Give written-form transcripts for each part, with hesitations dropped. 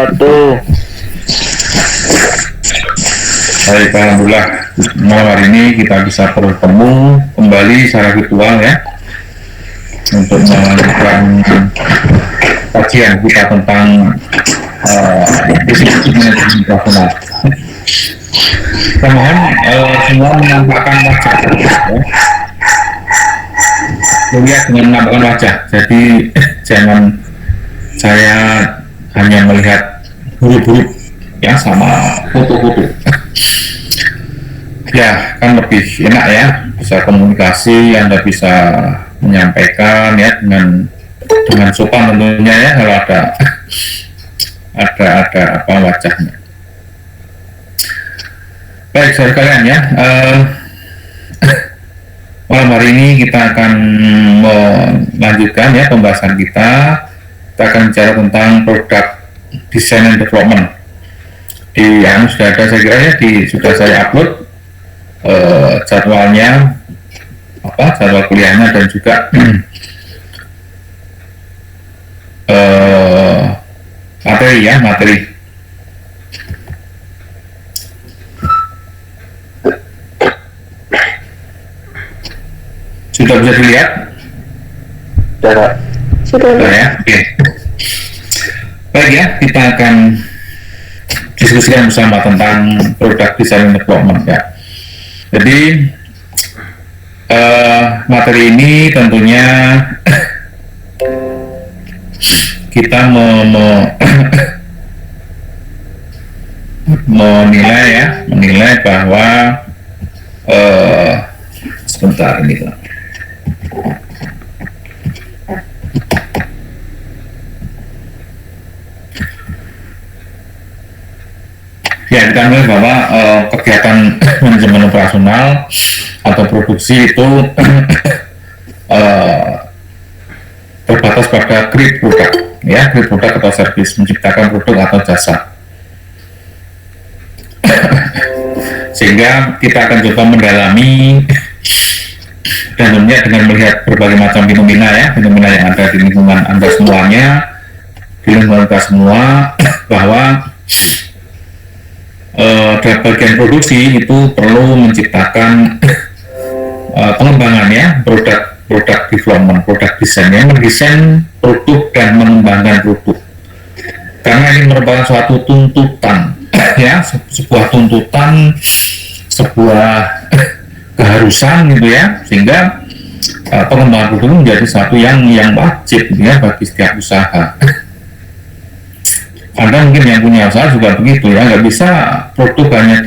wabarakatuh. Baik, alhamdulillah malam hari ini kita bisa bertemu kembali secara virtual ya untuk melanjutkan kajian kita tentang bisnis manajemen operasional. Kita mohon semua menampakkan wajah ya. Lihat dengan menampakkan wajah, jadi jangan saya hanya melihat huruf-huruf ya sama foto-foto. Ya kan lebih enak ya, bisa komunikasi, Anda bisa menyampaikan ya dengan sopan tentunya ya, kalau ada apa wajahnya. Baik saudara kalian ya, malam hari ini kita akan melanjutkan ya pembahasan kita. Kita akan bicara tentang produk design and development. Sudah ada saya kira ya, sudah saya upload jadwalnya, jadwal kuliahnya dan juga materi. Sudah bisa dilihat? Sudah ya, oke. Baik ya, kita akan diskusikan bersama tentang produk design and development ya. Jadi materi ini tentunya kita menilai bahwa sebentar ini lah. Ya, kita melihat bahwa kegiatan manajemen operasional atau produksi itu terbatas pada create produk, ya, create produk atau service, menciptakan produk atau jasa. Sehingga kita akan coba mendalami dan tentunya dengan melihat berbagai macam fenomena yang ada di lingkungan Anda semuanya, di lingkungan kita semua, bahwa dalam bagian produksi itu perlu menciptakan pengembangan ya, produk development, produk desain, yang mendesain produk dan mengembangkan produk, karena ini merupakan suatu tuntutan ya, sebuah tuntutan, sebuah keharusan gitu ya, sehingga pengembangan produk menjadi satu yang wajib gitu ya bagi setiap usaha. Anda mungkin yang punya usaha juga begitu ya, nggak bisa produk hanya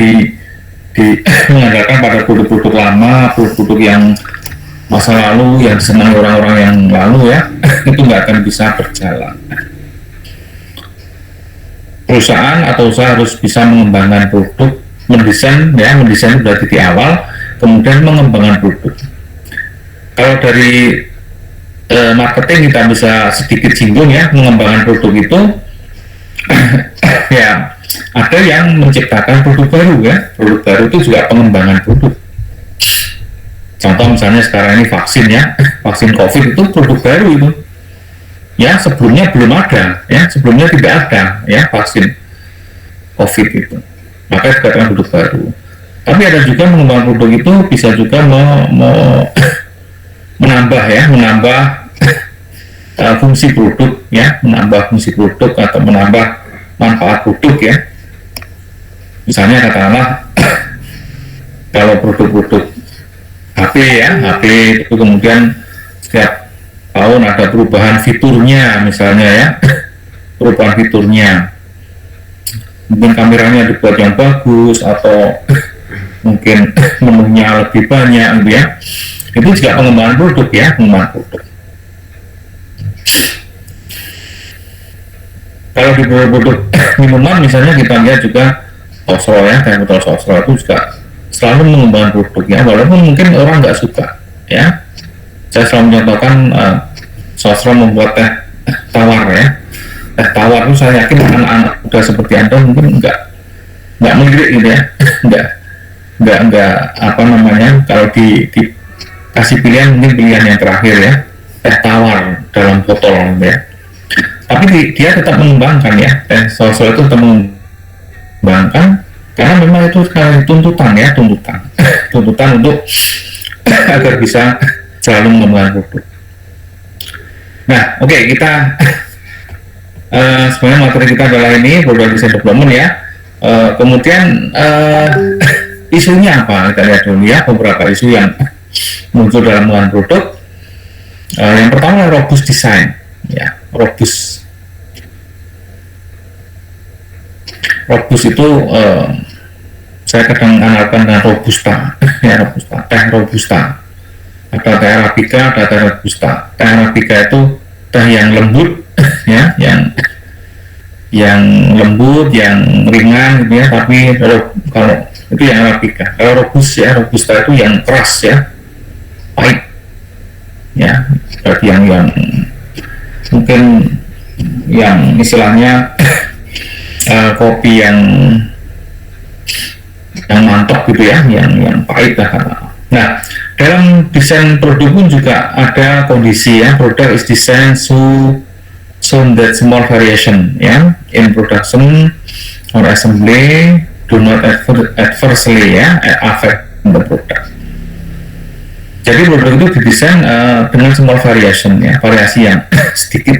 mengandalkan pada produk-produk lama, produk-produk yang masa lalu yang disenangi orang-orang yang lalu ya, itu nggak akan bisa berjalan. Perusahaan atau usaha harus bisa mengembangkan produk, mendesain sudah di awal, kemudian mengembangkan produk. Kalau dari marketing kita bisa sedikit singgung ya, mengembangkan produk itu ya, ada yang menciptakan produk baru ya. Produk baru itu juga pengembangan produk. Contoh misalnya sekarang ini vaksin ya, vaksin COVID itu produk baru itu. Ya, sebelumnya belum ada ya, sebelumnya tidak ada ya vaksin COVID itu. Maka dikatakan produk baru. Tapi ada juga mengembangkan produk itu bisa juga menambah fungsi produk ya, menambah fungsi produk atau menambah manfaat produk ya. Misalnya katakanlah kalau produk-produk HP itu kemudian setiap tahun ada perubahan fiturnya misalnya ya, perubahan fiturnya, mungkin kameranya dibuat yang bagus atau mungkin menunya lebih banyak gitu ya. Itu juga pengembangan produk ya, pengembangan produk. Kalau di produk minuman misalnya kita lihat juga Sosro ya, kayak botol Sosro itu juga selalu mengembangkan produk ya, walaupun mungkin orang nggak suka ya. Saya selalu mencontohkan Sosro membuat teh tawar ya. Teh tawar itu saya yakin anak-anak muda seperti Anda mungkin nggak melirik gitu ya, nggak apa namanya, kalau dikasih pilihan mungkin pilihan yang terakhir ya, teh tawar dalam botol ya. tapi dia tetap mengembangkan ya, Sosro itu tetap mengembangkan karena memang itu tuntutan ya, tuntutan untuk agar bisa selalu mengembangkan produk. Nah, oke, kita sebenarnya materi kita adalah ini product design development ya. Kemudian isunya apa? Kita lihat dulu ya, beberapa isu yang muncul dalam mengembangkan produk. Yang pertama robust design ya, robust itu saya kadang analogkan dengan robusta ya, teh robusta, ada teh arabica, ada teh robusta. Teh arabica itu teh yang lembut ya, yang lembut, yang ringan gitu ya, tapi kalau itu yang arabica. Kalau robusta itu yang keras ya, pahit ya, berarti yang mungkin yang istilahnya kopi yang mantap gitu ya, yang pahit lah. Nah, dalam desain produk pun juga ada kondisi ya, product is designed so that small variation ya in production or assembly do not adversely ya affect the product. Jadi produk itu didesain dengan small variation ya, variasi yang sedikit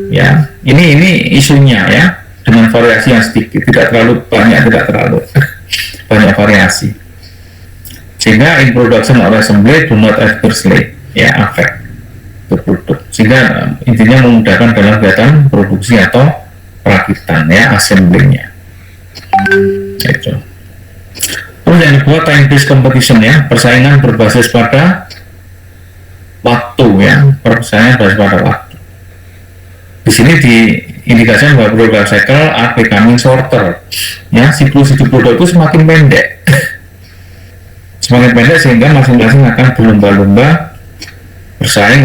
ya. Ini isunya ya, dengan variasi yang sedikit, tidak terlalu banyak, tidak terlalu banyak variasi, sehingga in production or assembly do not adversely ya affect the product, sehingga intinya memudahkan dalam kegiatan produksi atau perakitan ya, assembly-nya itu. Terus yang kedua time based competition ya, persaingan berbasis pada waktu ya, persaingan berbasis pada waktu. Di sini diindikasikan bahwa product cycle are becoming shorter ya, siklus hidup produk itu semakin pendek sehingga masing-masing akan berlomba-lomba bersaing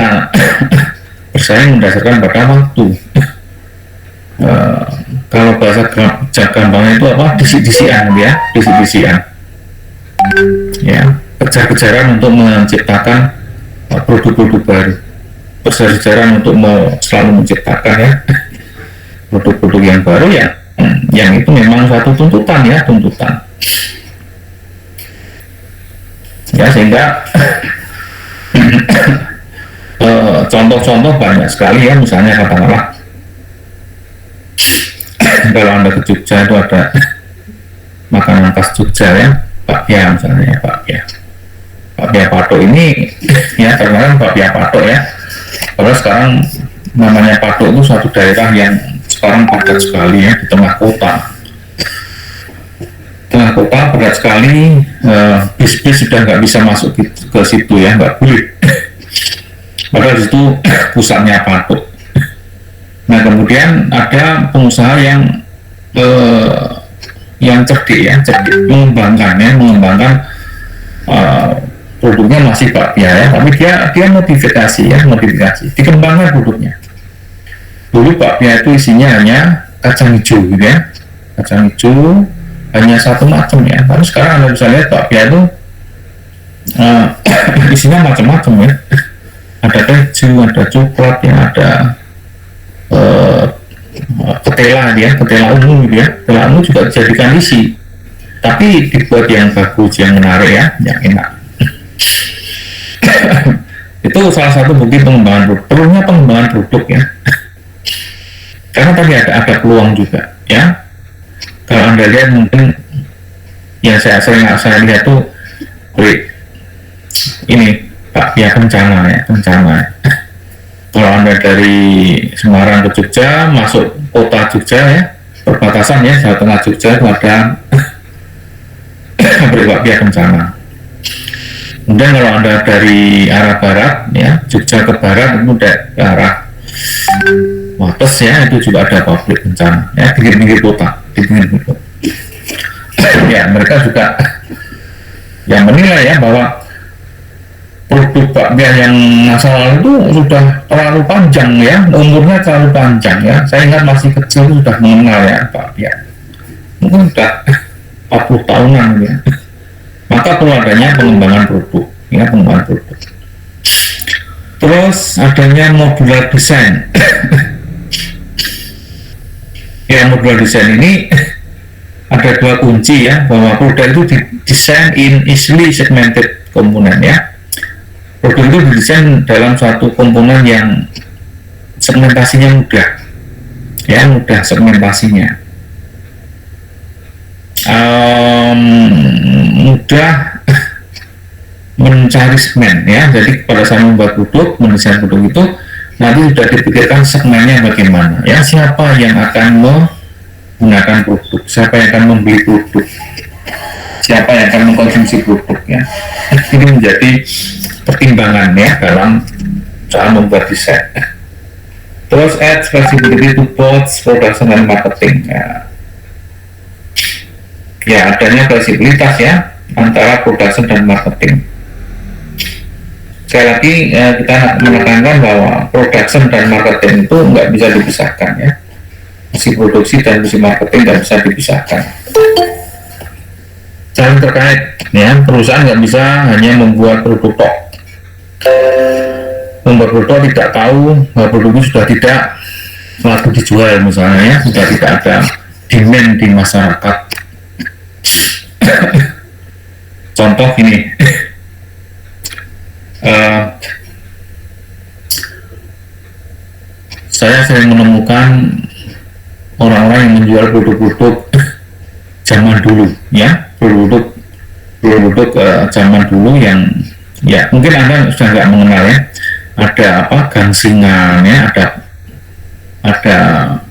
berdasarkan pada waktu. Kalau bahasa gampangnya itu apa, disik-disikan ya, disik-disikan ya, kejar-kejaran untuk menciptakan produk-produk baru, kejar-kejaran untuk selalu menciptakan ya produk-produk yang baru ya, yang itu memang suatu tuntutan ya, ya, sehingga contoh-contoh banyak sekali ya, misalnya katakanlah kalau Anda ke Jogja itu ada makanan khas Jogja ya, bakpia misalnya, bakpia patok ini ya, terkenal bakpia patok ya, karena sekarang namanya patok itu suatu daerah yang sekarang padat sekali ya, di tengah kota padat sekali, bis-bis sudah nggak bisa masuk ke situ ya, nggak boleh, padahal itu pusatnya patok. Nah, kemudian ada pengusaha yang cerdik ya, mengembangkan produknya masih bakpia ya, tapi dia modifikasi, dikembangkan produknya. Dulu bakpia itu isinya hanya kacang hijau gitu ya, kacang hijau hanya satu macam ya, tapi sekarang Anda bisa lihat bakpia itu isinya macam-macam ya, ada keju, ada coklat ya, ada ketela ungu gitu ya, ketela ungu juga dijadikan isi, tapi dibuat yang bagus, yang menarik ya, yang enak. Itu salah satu bukti pengembangan produk, perlunya pengembangan produk ya, karena tadi ada peluang juga ya. Kalau Anda lihat mungkin yang saya lihat tuh ini bakpia kencana ya. Kalau Anda dari Semarang ke Jogja, masuk kota Jogja ya, perbatasan ya, Jawa Tengah Jogja itu ada bakpia kencana. Kemudian kalau Anda dari arah barat ya, Jogja ke barat itu ke arah Wates ya, itu juga ada pabrik kencana ya, di pinggir kota. Ya, mereka juga yang menilai ya bahwa produk bakpia yang masa lalu itu sudah terlalu panjang ya, umurnya terlalu panjang ya. Saya ingat masih kecil sudah mengenal ya bakpia, mungkin sudah 40 tahunan ya. Maka perlu adanya pengembangan produk ya, Terus adanya modular design Ya, modular design ini ada dua kunci ya, bahwa produk itu didesain in easily segmented komponen ya. Produk itu didesain dalam suatu komponen yang segmentasinya mudah ya, mudah segmentasinya, mudah mencari segmen ya. Jadi pada saat membuat produk, mendesain produk itu nanti sudah dipikirkan segmennya bagaimana ya, siapa yang akan menggunakan produk, siapa yang akan membeli produk, siapa yang akan mengkonsumsi produk ya. Ini menjadi pertimbangan ya dalam cara membuat desain. Terus add flexibility to both production and marketing ya. Ya, adanya fleksibilitas ya antara production dan marketing. Sekali lagi kita menekankan bahwa production dan marketing itu nggak bisa dipisahkan ya. Misi produksi dan misi marketing nggak bisa dipisahkan. Saling terkait ya. Perusahaan nggak bisa hanya membuat produk tok. Membuat produk tidak tahu bahwa produk itu sudah tidak laku dijual misalnya ya, sudah tidak ada demand di masyarakat. Contoh ini, saya sering menemukan orang-orang yang menjual produk-produk zaman dulu ya, produk zaman dulu yang ya mungkin Anda sudah nggak mengenal ya. Ada apa, gangsingan ya, ada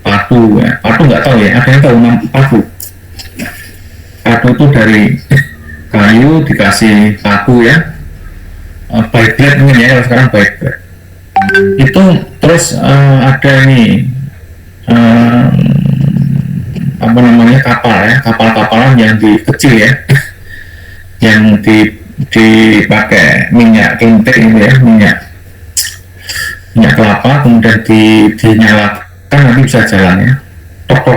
patu ya. Patu nggak tahu ya, ada yang tahu nama patu. Patu itu dari kayu dikasih paku ya, bike blade mungkin ya, kalau sekarang bike blade itu. Terus ada ini apa namanya, kapal ya, kapal-kapalan yang kecil ya, yang dipakai minyak kintik ini ya, minyak kelapa, kemudian dinyalakan nanti bisa jalan ya, tok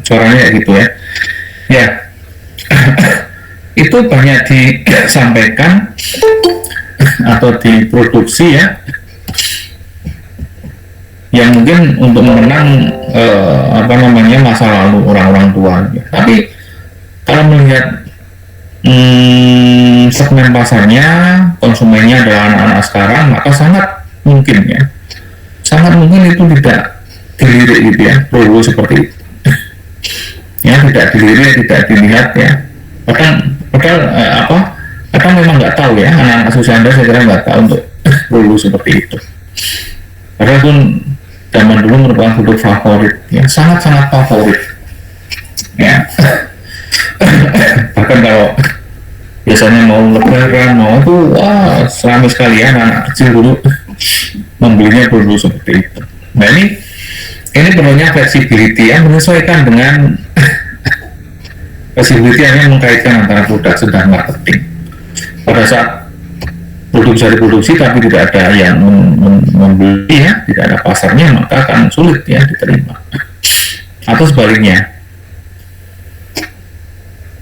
suaranya kayak gitu ya. Ya, itu banyak disampaikan atau diproduksi ya, yang mungkin untuk mengenang apa namanya, masa lalu orang-orang tua ya. Tapi kalau melihat segmen pasarnya, konsumennya adalah anak-anak sekarang, maka sangat mungkin itu tidak dilirik gitu ya, produk seperti itu ya, tidak dilirik, tidak dilihat ya. Padahal memang nggak tahu ya, anak-anak usia Anda saya kira nggak tahu untuk produk seperti itu. Padahal pun zaman dulu merupakan produk favorit ya, sangat-sangat favorit ya. Bahkan kalau biasanya mau lebaran, mau tuh wah ramai sekali ya, anak kecil dulu membelinya dulu seperti itu. Nah ini perlunya flexibility ya, menyesuaikan dengan flexibility yang mengkaitkan antara production dan marketing. Pada saat produk bisa diproduksi tapi tidak ada yang membeli ya, tidak ada pasarnya, maka akan sulit ya diterima. Atau sebaliknya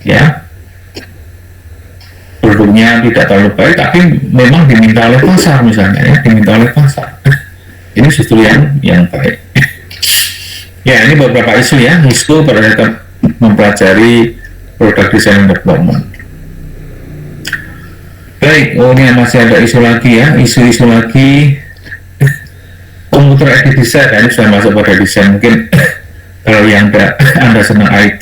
ya, produknya tidak terlalu baik tapi memang diminta oleh pasar misalnya ya, diminta oleh pasar. Ini justru yang baik. Ya, ini beberapa isu ya, isu pada saat mempelajari product design development. Baik, ini masih ada isu lagi ya, isu-isu lagi. Computer aided design, ini sudah masuk pada desain. Mungkin kalau yang Anda senang IT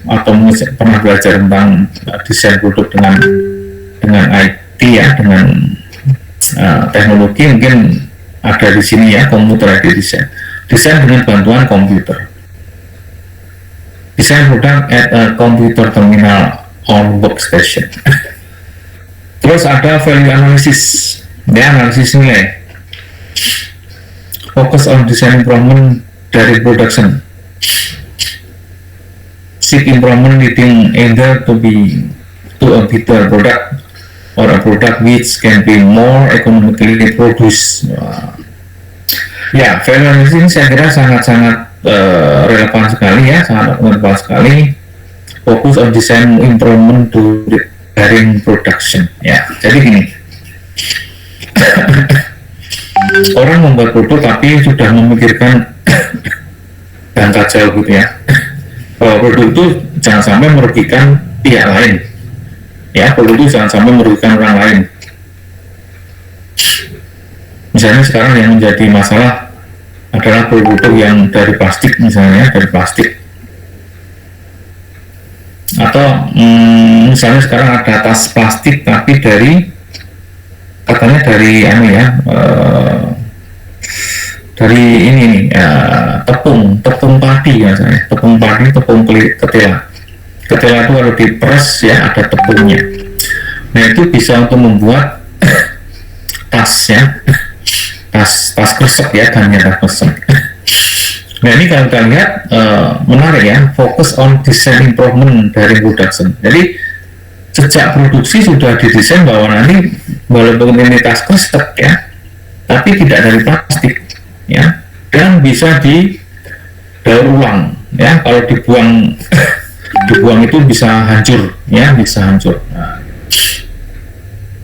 atau pernah belajar tentang desain produk dengan IT ya, dengan teknologi, mungkin ada di sini ya, computer aided desain dengan bantuan komputer. Desain produk at a computer terminal on workstation. Terus ada value analysis ya, analisis nilai. Focus on design improvement dari production. Seek improvement leading either to a better product or a product which can be more economically produced. Ya, value analysis ini saya kira sangat-sangat relevan sekali ya, sangat relevan sekali. Fokus on design improvement during production ya. Jadi gini, orang membuat produk tapi sudah memikirkan berangkat jauh gitu ya. Bahwa produk itu jangan sampai merugikan pihak lain, ya. Produk itu jangan sampai merugikan orang lain. Misalnya sekarang yang menjadi masalah adalah produk yang dari plastik, misalnya dari plastik, atau misalnya sekarang ada tas plastik tapi katanya dari dari ini nih, tepung padi ya, misalnya tepung padi, tepung ketela itu kalau diperes ya ada tepungnya. Nah itu bisa untuk membuat tas ya, tas kresek ya, bahannya tas kresek. Nah ini kalau kita lihat menarik ya, fokus on design improvement dari production. Jadi sejak produksi sudah didesain bahwa nanti walaupun ini tas kresek ya, tapi tidak dari plastik ya, dan bisa didaur ulang ya. Kalau dibuang itu bisa hancur ya, bisa hancur. Nah,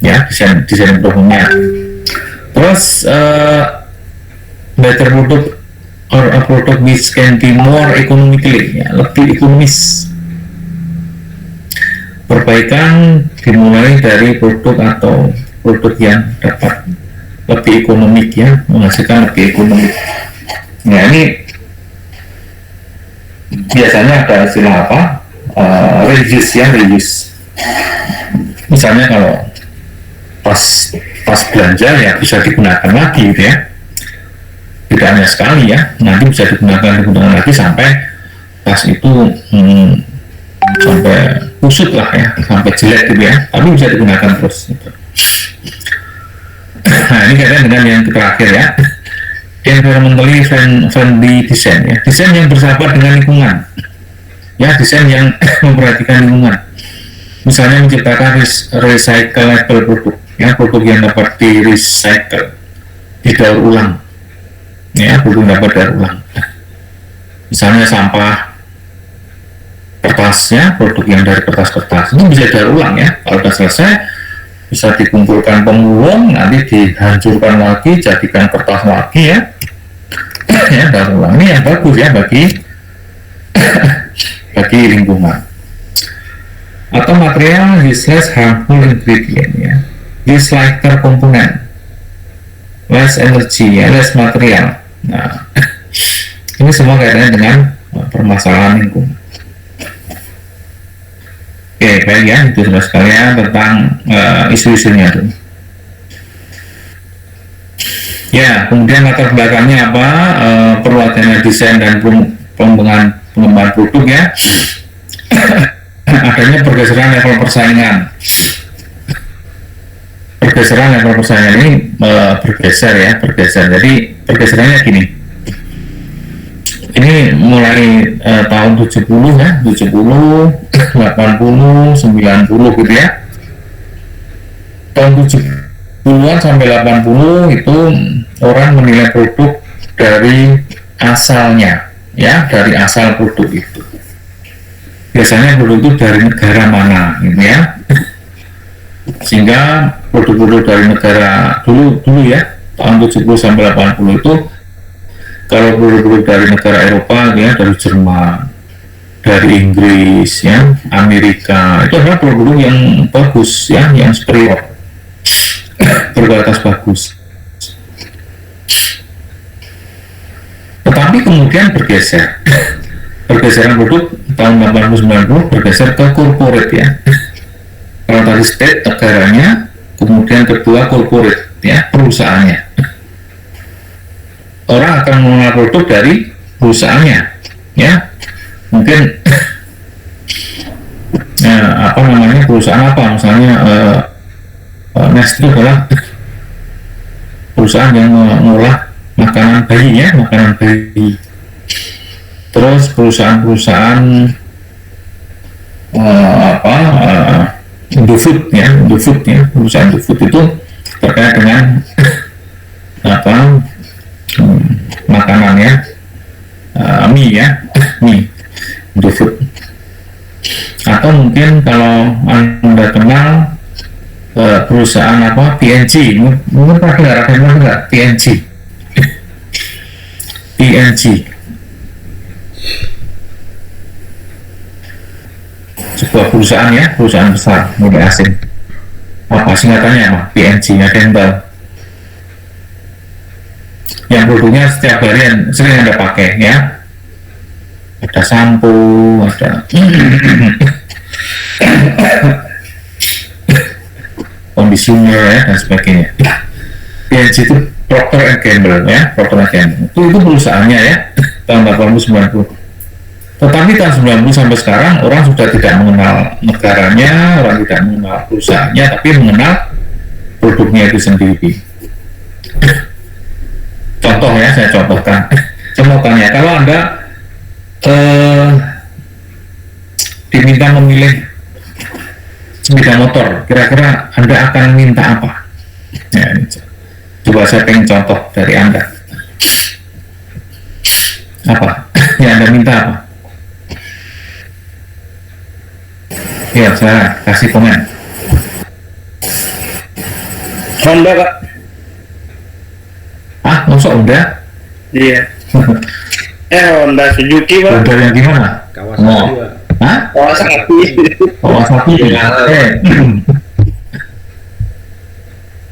ya desain improvementnya. Terus better product or a product which can be more economically ya, lebih ekonomis. Perbaikan dimulai dari produk atau produk yang dapat lebih ekonomik ya, menghasilkan lebih ekonomik. Nah ini biasanya ada istilah apa, reuse ya, reuse. Misalnya kalau pas belanja ya bisa digunakan lagi gitu ya, tidak hanya sekali ya, nanti bisa digunakan lagi sampai tas itu sampai kusut lah ya, sampai jelek gitu ya, tapi bisa digunakan terus gitu. Nah ini kaitan dengan yang terakhir ya, environmentally friendly design ya, desain yang bersahabat dengan lingkungan ya, desain yang memperhatikan lingkungan. Misalnya menciptakan recyclable produk ya, produk yang dapat di recycle, didaur ulang ya, produk dapat daur ulang. Misalnya sampah kertasnya, produk yang dari kertas ini bisa daur ulang ya, kalau sudah selesai bisa dikumpulkan pemulung, nanti dihancurkan lagi, jadikan kertas lagi ya, ya daur ulang. Ini yang bagus ya bagi lingkungan. Atau material with less harmful ingredient ya, with lighter component, less energy ya, less material. Nah ini semua kaitannya dengan permasalahan lingkungan. Oke, baik ya, itu sudah sekalian tentang isu-isunya tuh. Ya, kemudian latar belakangnya apa, perlu adanya desain dan pengembangan produk ya. Adanya pergeseran level persaingan. Pergeseran level persaingan ini bergeser. Jadi pergeserannya gini. Ini mulai tahun 70 ya, 70, 80, 90 gitu ya. Tahun 70-an sampai 80 itu orang menilai produk dari asalnya ya, dari asal produk itu. Biasanya produk itu dari negara mana gitu ya. Sehingga produk-produk dari negara dulu ya, tahun 70 sampai 80 itu, kalau produk-produk dari negara Eropa ya, dari Jerman, dari Inggris ya, Amerika, itu adalah produk yang bagus ya, yang superior, berkualitas bagus. Tetapi kemudian pergeseran produk tahun 80-90 bergeser ke corporate ya. Kalau tadi state negaranya, kemudian kedua corporate ya, perusahaannya. Orang akan mengenal produk dari perusahaannya ya, mungkin perusahaan apa, misalnya Nestle adalah perusahaan yang mengolah makanan bayi ya, makanan bayi. Terus perusahaan-perusahaan Indofood ya, perusahaan Indofood itu terkait dengan makanannya, mie Indofood. Atau mungkin kalau Anda kenal perusahaan PNG, mungkin pernah dengar PNG sebuah perusahaan ya, perusahaan besar mulai asing. Apa singkatannya apa? PNG, ada yang tahu? Yang produknya setiap hari yang sering Anda pakai ya. Ada sampo, ada conditioner ya dan sebagainya. PNG itu Procter and Gamble ya, Procter and Gamble. Itu perusahaannya ya, tahun 80-90. Tetapi tahun 90 sampai sekarang orang sudah tidak mengenal negaranya, orang tidak mengenal perusahaannya, tapi mengenal produknya itu sendiri. Contoh ya, saya contohkan. Saya mau tanya, kalau Anda diminta memilih sepeda motor, kira-kira Anda akan minta apa? Ya, coba saya pengen contoh dari Anda. Apa? Ya, Anda minta apa? Ya, saya kasih komen. Honda, Pak. Ah, masuk Honda? Iya. Honda Suzuki, Pak. Honda yang gimana? Kawasaki, Pak. Hah? Kawasaki. Kawasaki.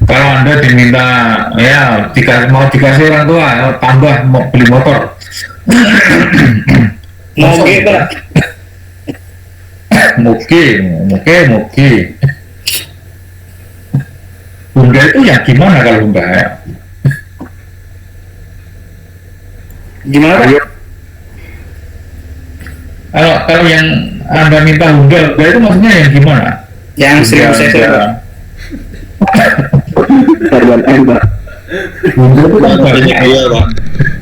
Kalau Anda diminta ya mau dikasih orang tua tambah mau beli motor. Moge, Pak. Moge. Honda itu ya gimana kalau Honda ya? Gimana, Pak? Kalau yang Anda minta Honda itu maksudnya yang gimana? Yang 1000 cc, Pak. Varian M, Pak. Honda itu kan banyak Iya, Pak.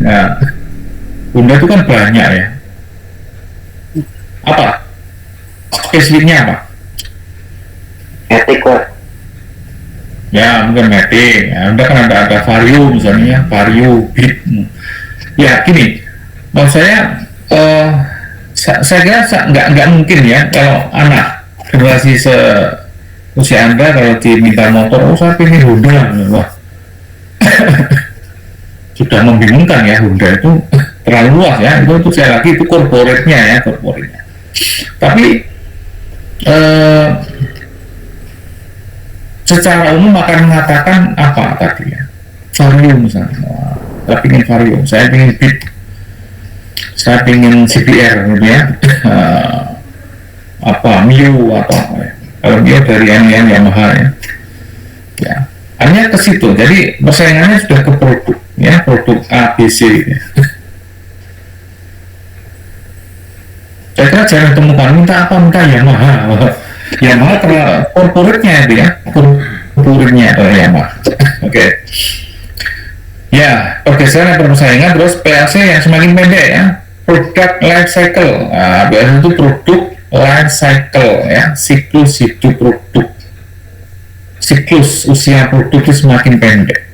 ya. Honda itu kan banyak ya. Apa? Spesifiknya apa? Etik, Pak. Ya mungkin Matic. Ya, Anda kan ada Vario misalnya, Vario, Beat. Ya gini, maksud saya kira nggak mungkin ya kalau anak generasi usia Anda kalau diminta motor, oh saya pengen Honda, wah sudah membingungkan ya. Honda itu terlalu luas ya, itu saya lagi itu corporate-nya ya, corporate-nya. Tapi secara umum akan mengatakan apa tadi ya, Vario misalnya, wah, saya pengen Vario, saya pengen Beat, saya pengen CBR gitu ya, apa Mio atau apa ya. Kalau Mio dari yang Yamaha ya hanya ke situ. Jadi persaingannya sudah ke produk ya, produk A, B, C ya. Saya kira jarang temukan minta Yamaha. Yamaha terlalu corporate-nya itu ya, corporate-nya adalah Yamaha. Oke. Ya, pergeseran persaingan, terus PLC yang semakin pendek ya, product life cycle. Nah, biasanya itu produk life cycle ya, siklus hidup produk, siklus usia produk itu semakin pendek.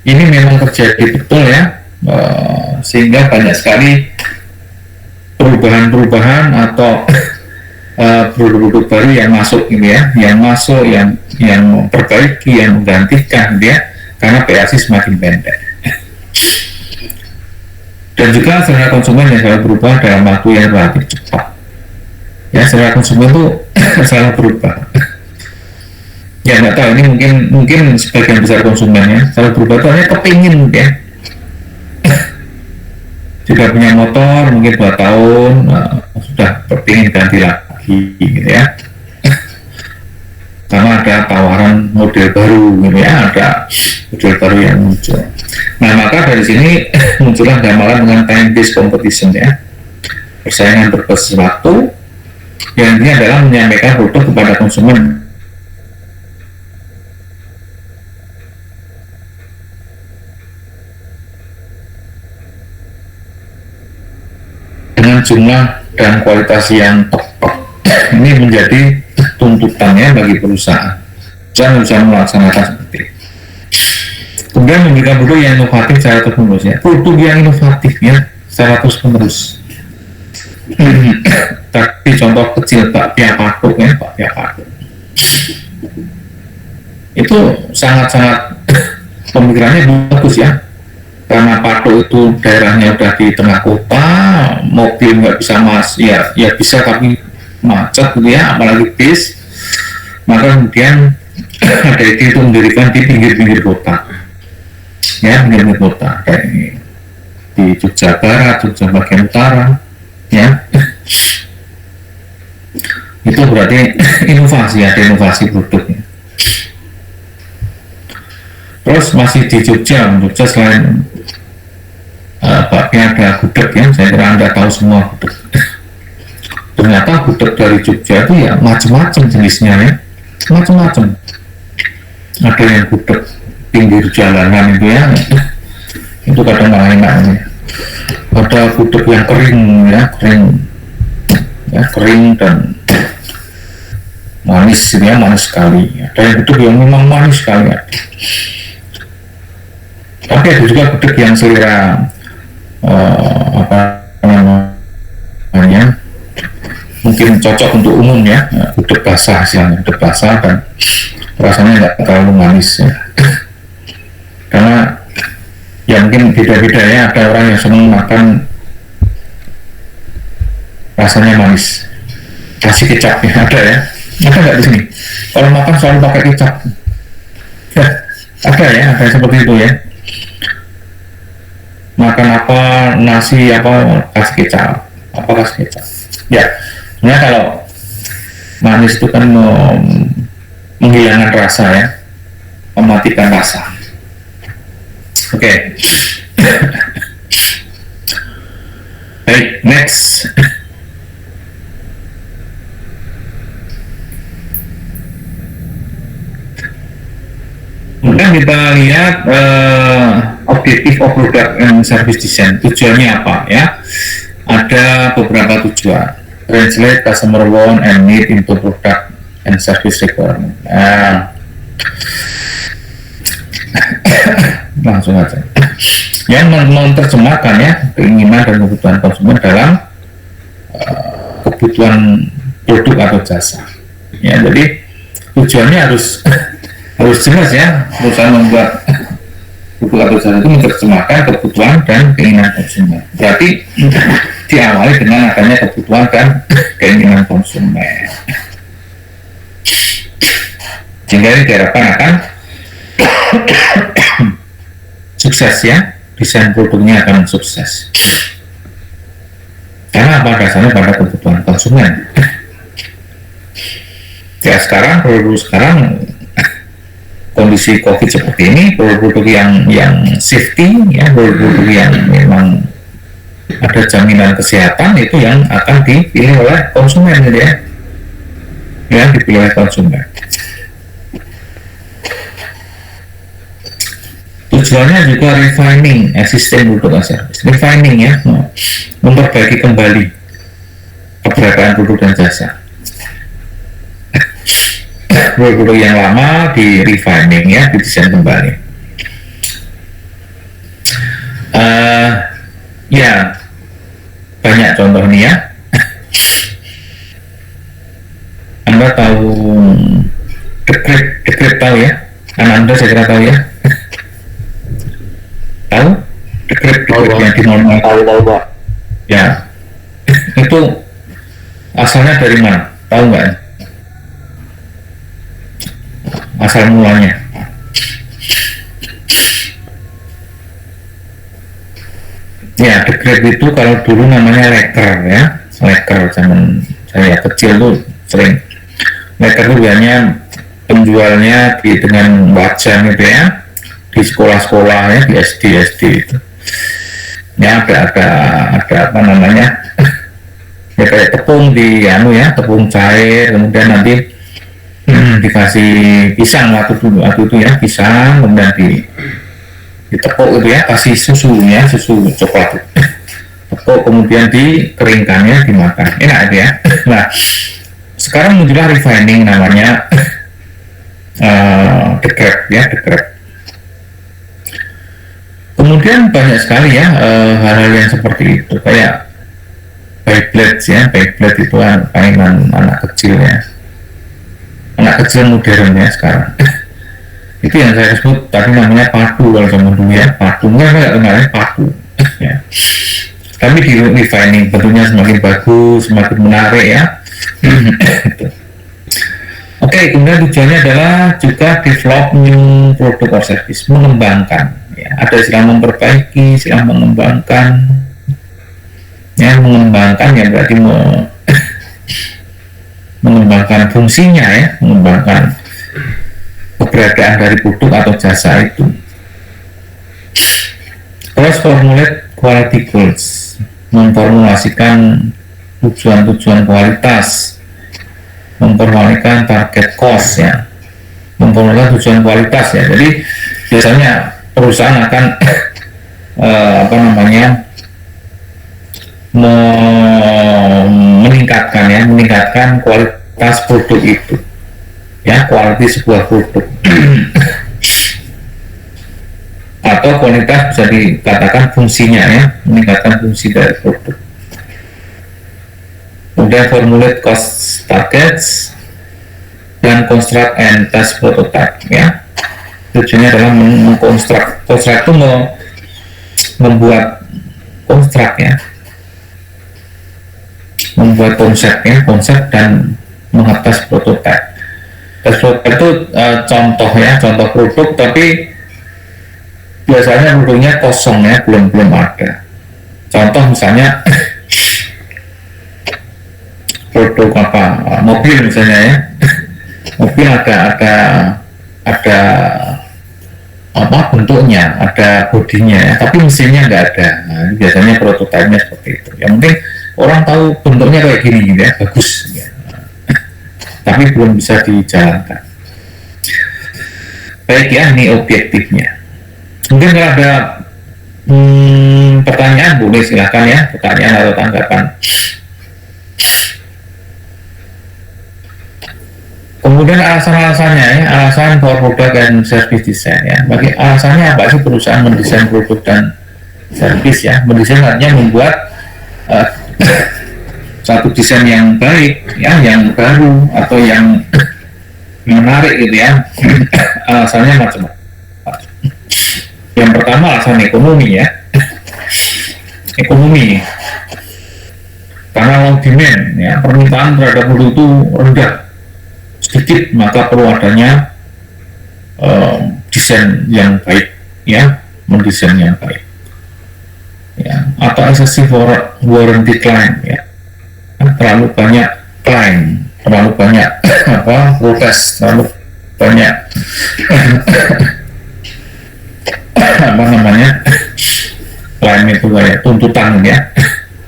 Ini memang terjadi betul ya, sehingga banyak sekali perubahan-perubahan atau produk-produk baru yang masuk gitu ya, yang memperbaiki, yang menggantikan dia, karena PLC semakin pendek. Dan juga selera konsumen yang selalu berubah dalam waktu yang relatif cepat. Ya, selera konsumen itu selalu berubah. Ya nggak tahu, ini mungkin sebagian besar konsumennya selalu berubah itu hanya kepingin ya. Sudah punya motor mungkin 2 tahun, sudah kepingin ganti lagi gitu ya. Karena ada tawaran model baru gitu ya, ada model baru yang muncul. Nah, maka dari sini muncullah gambaran dengan time based competition ya, persaingan berbasis waktu, yang intinya adalah menyampaikan produk kepada konsumen dengan jumlah dan kualitas yang tepat. Ini menjadi tuntutannya bagi perusahaan dan bisa melaksanakan seperti itu. Kemudian memberikan produk yang inovatif secara terus menerus ya, produk yang inovatif ya secara terus menerus. Tapi contoh kecil bakpia patuk ya, bakpia patuk itu sangat-sangat pemikirannya bagus ya, karena patuk itu daerahnya udah di tengah kota, mobil nggak bisa ya bisa, tapi macet gitu ya, apalagi bis, maka kemudian ada ide untuk mendirikan di pinggir-pinggir kota, ya, pinggir-pinggir kota kayak di Jogja Barat, Jogja bagian utara, ya. Itu berarti inovasi, ada inovasi produknya. Terus masih di Jogja selain bakpia ada gudeg ya, saya kira Anda tahu semua gudeg. Ternyata gudeg dari Jogja itu ya macam-macam jenisnya ya, macam-macam. Ada yang gudeg pinggir jalanan itu ya, itu kadang enak-enak. Ada gudeg yang kering ya, kering dan manis ya, manis sekali. Ada yang gudeg yang memang manis sekali ya. Tapi ada juga gudeg yang selera apa namanya, mungkin cocok untuk umum ya, gudeg basah istilahnya, gudeg basah dan rasanya nggak terlalu manis ya. Karena ya mungkin beda-beda ya, ada orang yang senang makan rasanya manis, kasih kecap ya, ada nggak di sini? Kalau makan selalu pakai kecap, ya, ada seperti itu ya. Makan apa, nasi apa, kasih kecap, ya. Sebenarnya kalau manis itu kan menghilangkan rasa ya, mematikan rasa. Oke. Baik, next. Kemudian kita lihat objektif of product and service design, tujuannya apa ya? Ada beberapa tujuan. Translate customer want and need into product and service requirement. Langsung aja. Yang menerjemahkan ya keinginan dan kebutuhan konsumen dalam kebutuhan produk atau jasa. Ya, jadi tujuannya harus jelas ya. Perusahaan membuat produk atau jasa itu menerjemahkan kebutuhan dan keinginan konsumen. Berarti diawali dengan adanya kebutuhan dan keinginan konsumen. Sehingga ini diharapkan akan sukses ya, desain produknya akan sukses. Karena apa? Dasarnya pada kebutuhan konsumen. Ya sekarang kondisi COVID seperti ini, produk yang safety ya, produk yang memang ada jaminan kesehatan itu yang akan dipilih oleh konsumen gitu ya, dipilih oleh konsumen. Tujuannya juga refining existing produk dan service, refining ya, memperbaiki kembali keberadaan produk dan jasa. Produk yang lama di refining ya, didesain kembali. Ya banyak contoh nih ya. Anda tahu The Grab tahu ya? Anda saya kira tahu ya. Tahu The Grab yang di normal. Tahu Pak. Ya, itu asalnya dari mana? Tahu nggak? Asal mulanya. Ya, The Grab itu kalau dulu namanya Leker ya, Leker zaman saya kecil tuh sering. Leker itu biasanya penjualnya dengan wajan gitu ya, di sekolah-sekolah ya, di SD itu. Ya ada apa namanya? Ya kayak tepung tepung cair, kemudian nanti dikasih pisang waktu itu ya, pisang, kemudian ditepuk gitu ya, kasih susu coklat, tepuk kemudian dikeringkannya, dimakan, enak itu ya. Nah sekarang muncullah refining namanya The Grab ya, The Grab. Kemudian banyak sekali ya hal-hal yang seperti itu, kayak Beyblade ya, Beyblade itu kan mainan anak kecil ya, anak kecil modern ya sekarang. Itu yang saya sebut tadi namanya padu kalau zaman dulu ya, padu nggak kenalnya padu ya. Tapi di refining bentuknya semakin bagus, semakin menarik ya. Oke, kemudian tujuannya adalah juga develop new product or service, mengembangkan. Ya, ada istilah memperbaiki, istilah mengembangkan. Ya, mengembangkan ya berarti mengembangkan fungsinya ya, mengembangkan keberadaan dari produk atau jasa itu. Terus formulate quality goals, memformulasikan tujuan-tujuan kualitas, memformulasikan target cost ya, memformulasikan tujuan kualitas ya. Jadi biasanya perusahaan akan meningkatkan kualitas produk itu ya, kualitas sebuah produk atau kualitas bisa dikatakan fungsinya ya, meningkatkan fungsi dari produk. Kemudian formulate cost targets dan construct and test prototype ya. Tujuannya adalah mengkonstruk itu membuat konstruk ya, membuat konsep dan mengetes prototype. Tes prototype itu contoh ya, contoh produk, tapi biasanya produknya kosong ya, belum ada. Contoh misalnya produk mobil misalnya ya, mobil ada bentuknya, ada bodinya ya, tapi mesinnya nggak ada. Nah, biasanya prototipenya seperti itu. Yang penting orang tahu bentuknya kayak gini gitu ya, bagus ya. Tapi belum bisa dijalankan. Baik ya, ini objektifnya. Mungkin kalau ada pertanyaan boleh silakan ya, pertanyaan atau tanggapan. Kemudian alasan-alasannya ya, alasan for product and service design ya. Bagi alasannya apa sih perusahaan mendesain produk dan service ya? Mendesain artinya membuat satu desain yang baik ya, yang baru atau yang menarik gitu ya. Alasannya macam-macam. Yang pertama alasan ekonomi ya, ekonomi, karena long demand ya, permintaan terhadap produk itu rendah, sedikit, maka perlu adanya desain yang baik ya, mendesain yang baik ya. Atau excessive warranty claim ya, terlalu banyak klaim, terlalu banyak protes, terlalu banyak klaim itu kayak tuntutan ya,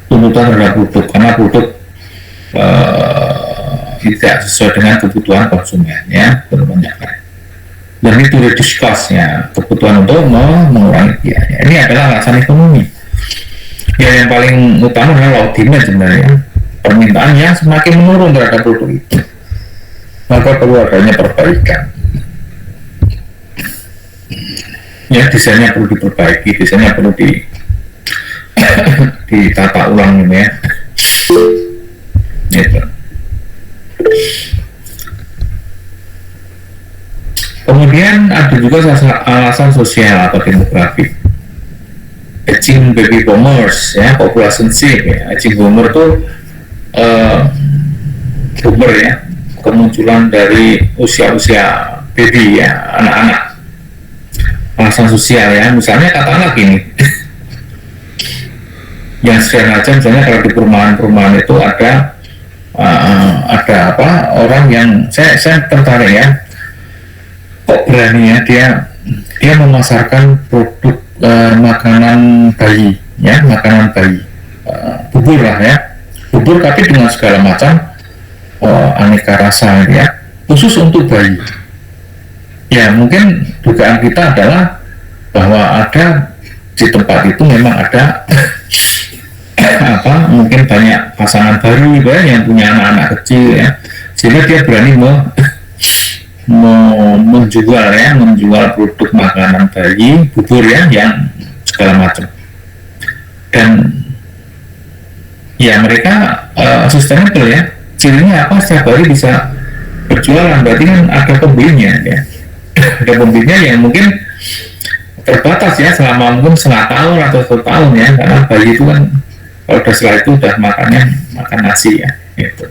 tuntutan terhadap produk, karena produk tidak sesuai dengan kebutuhan konsumen ya, banyak klaim. Dan itu discuss ya, kebutuhan untuk mengurangi biaya. Ini adalah alasan ekonomi. Ya, yang paling utama adalah demand sebenarnya, permintaan yang semakin menurun terhadap produk itu, maka perlu adanya perbaikan ya, desainnya perlu diperbaiki, desainnya perlu ditata ulang ini ya, gitu. Kemudian ada juga alasan sosial atau demografi, aging baby boomers ya, population shift ya. Aging boomer itu boomer ya, kemunculan dari usia baby ya, anak-anak. Alasan sosial ya, misalnya katakanlah gini, yang sederhana aja, misalnya kalau di perumahan itu ada orang yang saya tertarik ya, kok berani ya dia memasarkan produk makanan bayi ya, makanan bayi, bubur lah ya, bubur tapi dengan segala macam aneka rasa ya, khusus untuk bayi. Ya, mungkin dugaan kita adalah bahwa ada di tempat itu memang ada mungkin banyak pasangan baru ya, yang punya anak-anak kecil ya, sehingga dia berani menjual produk makanan bayi, bubur ya, yang segala macam. Dan ya mereka sustainable ya, cirinya apa, setiap hari bisa berjualan, berarti kan ada pembelinya ya. Ada pembelinya yang mungkin terbatas ya, selama mungkin setengah tahun atau 1 tahun ya, karena bayi itu kan kalau setelah itu udah makan nasi ya gitu.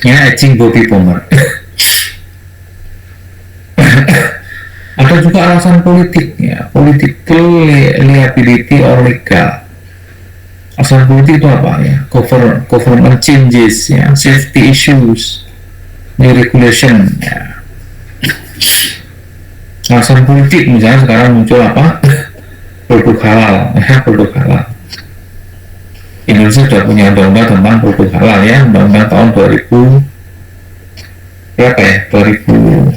ya, aging baby boomer. Ada juga alasan politik, ya, political liability or legal. Alasan politik itu apa ya? Government changes, ya, safety issues, new regulation, ya. Alasan politik misalnya sekarang muncul apa? Produk halal, ya, produk halal. Indonesia sudah punya undang-undang tentang produk halal, ya, undang-undang tahun 2000 berapa ya? 2000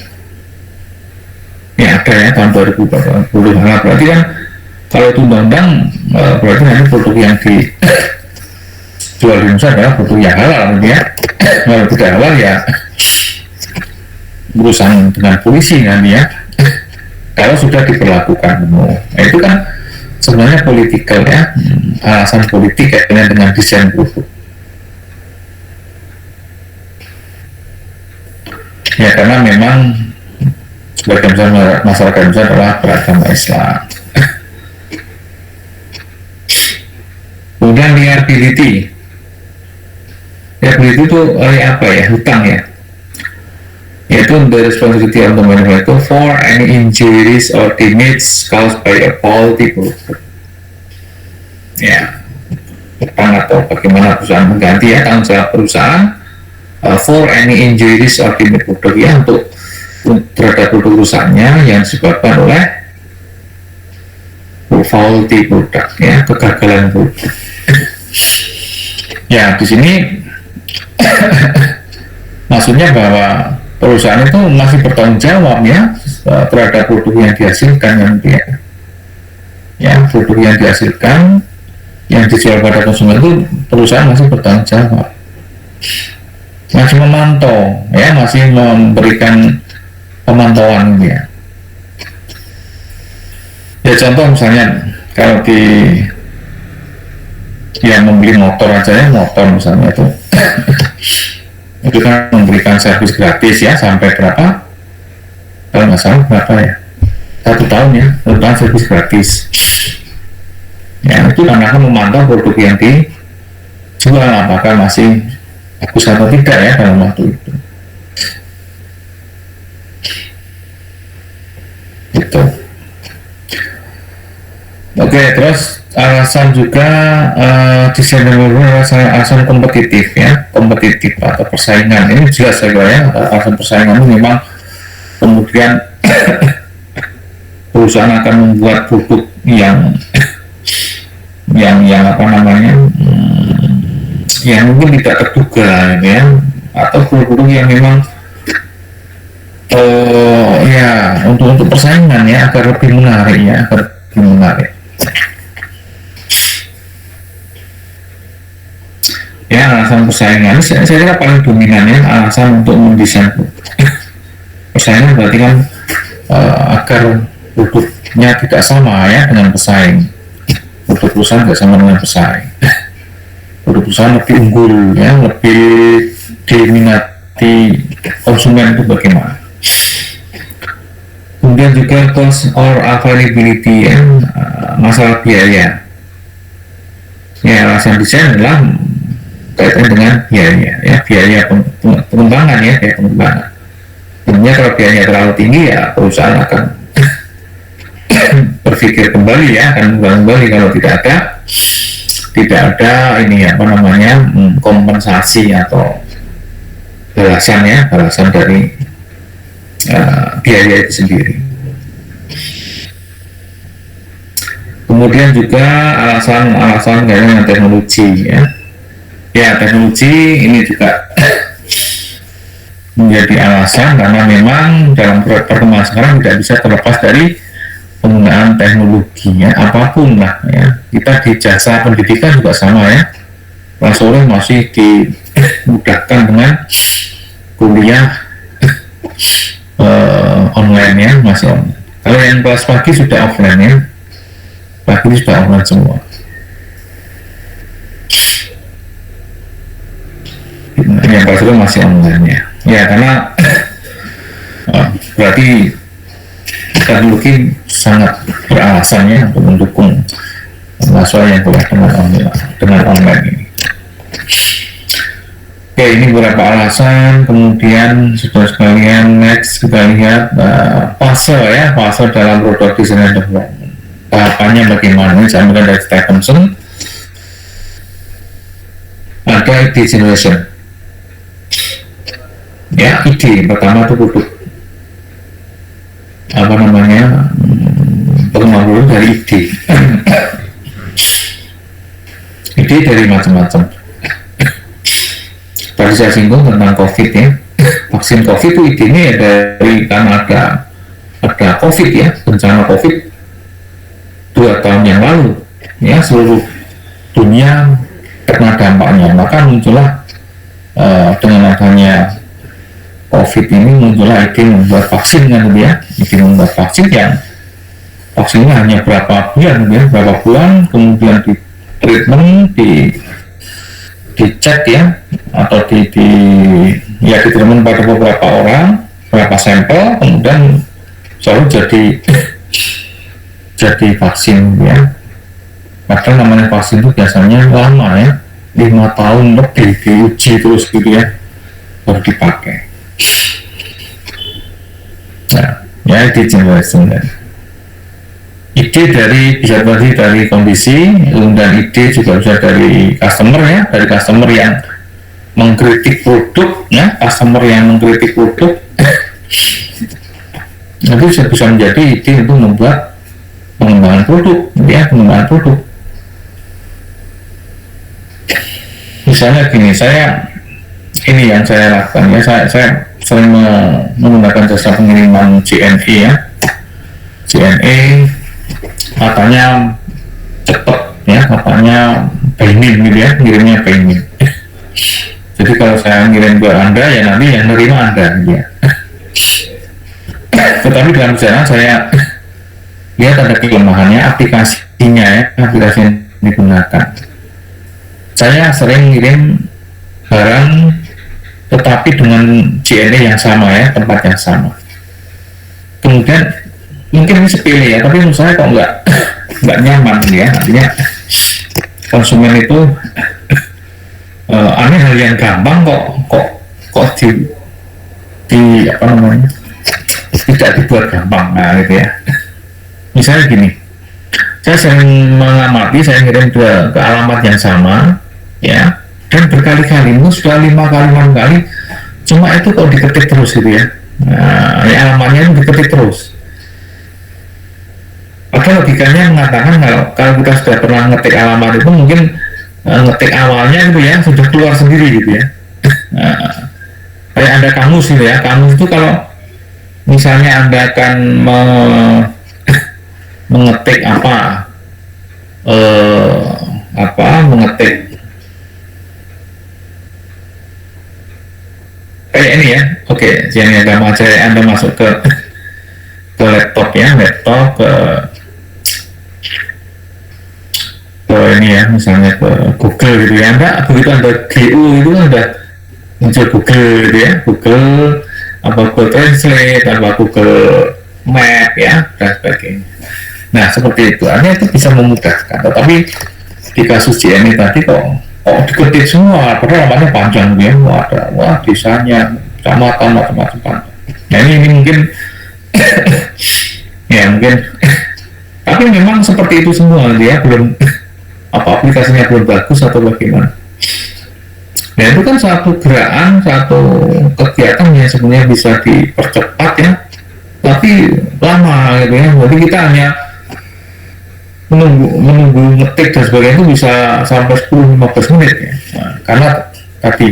ya, ada ya, tahun 2000 produk halal. Berarti kan kalau itu undang-undang berarti nanti produk yang dijual di Indonesia adalah produk yang halal, ya. Kalau tidak halal ya berurusan dengan polisi nanti, ya. Kalau sudah diperlakukan, nah, itu kan sebenarnya politikal, ya, alasan politik kaitannya dengan desain produk. Ya, karena memang sebagian besar masyarakat Indonesia adalah beragama Islam. Kemudian liability. Liability itu apa ya? Hutang, ya. Yaitu the responsibility of the manufacturer for any injuries or damage caused by a faulty product. Ya, hutang atau bagaimana perusahaan mengganti, ya, tanggung jawab perusahaan for any injuries or damage product, ya, untuk terhadap produk perusahaannya yang disebabkan oleh faulty product, ya, kegagalan produk. Ya, di sini maksudnya bahwa perusahaan itu masih bertanggung jawab, ya, terhadap produk yang dihasilkan, ya, produk yang dihasilkan yang dijual pada konsumen itu perusahaan masih bertanggung jawab, masih memantau, ya, masih memberikan pemantauan, ya. Ya, contoh misalnya kalau yang membeli motor aja, ya, motor misalnya itu kan memberikan servis gratis, ya, sampai berapa, kalau nggak salah berapa ya, 1 tahun, ya, 1 tahun servis gratis, ya. Itu karena akan memantau produk yang dijual apakah masih bagus atau tidak, ya, dalam waktu itu. Gitu. Oke, terus alasan juga desain alasan kompetitif, ya, kompetitif atau persaingan. Ini jelas saya kira, ya, alasan persaingan ini memang kemudian perusahaan akan membuat produk yang apa namanya, yang mungkin tidak terduga, ya, atau produk yang memang ya untuk persaingan, ya, agar lebih menarik, ya, agar lebih menarik. Ya, alasan persaingan saya kira paling dominan, ya, alasan untuk mendesain persaingan berarti kan agar produknya tidak sama, ya, dengan pesaing. Produk perusahaan tidak sama dengan pesaing. Produk perusahaan lebih unggul, ya, lebih diminati konsumen itu bagaimana. Kemudian juga cost or availability, ya, masalah biaya. Ya, alasan desain adalah kaitan dengan biaya, ya, biaya pengembangan, ya, biaya pengembangan. Sebenarnya kalau biayanya terlalu tinggi, ya, perusahaan akan berpikir kembali, ya, akan kembali kalau tidak ada ini apa namanya kompensasi atau balasan, ya, balasan dari biaya itu sendiri. Kemudian juga alasan dengan teknologi, ya. Ya, teknologi ini juga menjadi alasan karena memang dalam perkembangan sekarang tidak bisa terlepas dari penggunaan teknologi, ya, apapun lah, ya. Kita di jasa pendidikan juga sama, ya. Kelas sore masih dimudahkan dengan kuliah online, ya, masih online. Kalau yang kelas pagi sudah offline, ya, pagi sudah online semua. Yang kelas itu masih online, ya. Ya, karena berarti teknologi sangat beralasan, ya, untuk mendukung mahasiswa yang kuliah dengan online ini. Oke, ini beberapa alasan. Kemudian sudah sekalian, next kita lihat fase ya, fase dalam product design and development. Tahapannya bagaimana? Ini saya ambil dari Stephenson. Ada ide generation. Ya, ide pertama itu produk. Apa namanya? Pengembangan dari ide. Ide dari macam-macam. Tadi saya singgung tentang COVID ya, vaksin COVID itu idenya dari karena ada COVID ya, bencana COVID 2 tahun yang lalu ya, seluruh dunia kena dampaknya, maka muncullah dengan adanya COVID ini muncullah ide membuat vaksin kan ya, ide membuat vaksin yang vaksinnya hanya berapa bulan ya, berapa bulan kemudian di treatment, dicek ya, atau ditemukan pada beberapa orang, beberapa sampel, kemudian selalu jadi vaksin ya. Padahal namanya vaksin itu biasanya lama ya, 5 tahun lebih diuji terus gitu ya, baru dipakai. Nah, ya ide generation ya. Ide bisa dari kondisi, dan ide juga bisa dari customer ya, dari customer yang mengkritik produk ya, customer yang mengkritik produk nanti bisa menjadi ide untuk membuat pengembangan produk ya, pengembangan produk. Misalnya gini, ini yang saya lakukan ya, saya sering menggunakan jasa pengiriman JNE ya, JNE katanya cepet ya, katanya payment gitu ya, ngirimnya payment. Jadi kalau saya ngirim ke Anda ya nanti yang nerima Anda gitu ya. Tetapi dalam perjalanan saya lihat ada kelemahannya aplikasinya ya, aplikasi yang digunakan. Saya sering ngirim barang tetapi dengan JNE yang sama ya, tempat yang sama. Kemudian mungkin ini sepele ya, tapi menurut saya kok nggak nyaman ya, artinya konsumen itu aneh, hal yang gampang kok di apa namanya, tidak dibuat gampang. Nah gitu ya, misalnya gini, saya sering mengamati, saya ngirim ke alamat yang sama ya, dan berkali-kali, sudah 5 kali 6 kali, cuma itu kok diketik terus gitu ya. Nah, ya alamatnya itu diketik terus. Padahal logikanya mengatakan kalau kita sudah pernah ngetik alamat itu mungkin ngetik awalnya gitu ya sudah keluar sendiri gitu ya. Kayak ada kamus gitu ya, kamus itu kalau misalnya Anda akan mengetik mengetik kayak ini ya, oke, jadi Anda masuk ke laptop ya, ke ini ya, misalnya ke Google gitu ya, begitu Anda GU itu kan udah muncul Google gitu ya, Google Translate, Google Map ya, dan sebagainya. Nah seperti itu, artinya itu bisa memudahkan. Tetapi di kasus JNE tadi kok diketik semua, padahal namanya panjang ya, ada desanya, kecamatan, macam-macam panjang. Nah ini mungkin ya mungkin tapi memang seperti itu semua dia belum aplikasinya belum bagus atau bagaimana. Nah itu kan satu gerakan, satu kegiatan yang sebenarnya bisa dipercepat ya, tapi lama gitu ya. Jadi kita hanya menunggu ngetik dan sebagainya itu bisa sampai 10-15 menit ya. Nah, karena tadi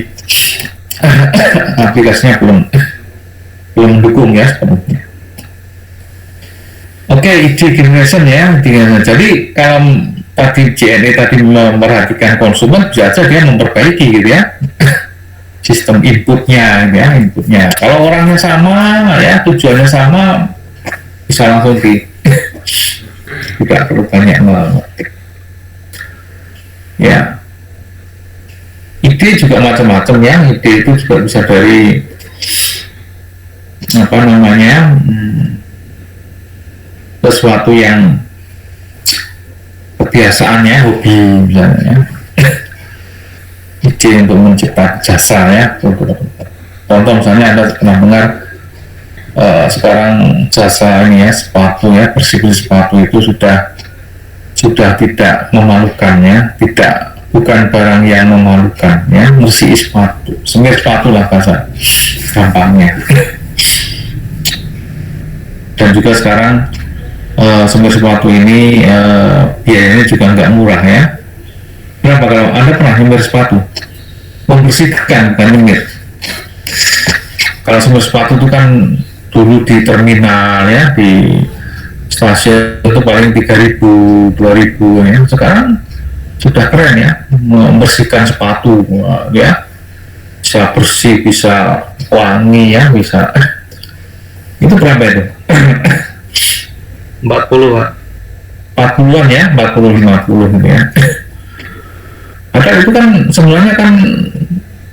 aplikasinya belum mendukung ya sebenarnya. Oke, ide generation ya. Jadi kalau tadi JNE tadi memperhatikan konsumen, bisa saja dia memperbaiki gitu ya sistem inputnya ya, inputnya. Kalau orangnya sama ya, tujuannya sama, bisa langsung tidak perlu banyak mengetik ya. Ide juga macam-macam ya, ide itu juga bisa dari apa namanya, sesuatu yang kebiasaannya, hobi misalnya. Ide ide untuk menciptakan jasa ya. Contoh misalnya Anda pernah dengar sekarang jasa ini ya, sepatu ya, bersih-bersih sepatu itu sudah tidak memalukan ya, bukan barang yang memalukan ya, bersih sepatu, semir sepatu lah bahasa gampangnya. Dan juga sekarang semir sepatu ini biayanya juga nggak murah ya. Kenapa? Kalau Anda pernah semir sepatu, membersihkan bukan semir. Kalau semir sepatu itu kan dulu di terminal ya, di stasiun itu paling 3.000, 2.000 ya. Sekarang sudah keren ya, membersihkan sepatu ya, bisa bersih, bisa wangi ya, bisa. Itu berapa itu? 40 Pak. 40-an ya, 40-50 gitu ya. Padahal itu kan sebenarnya kan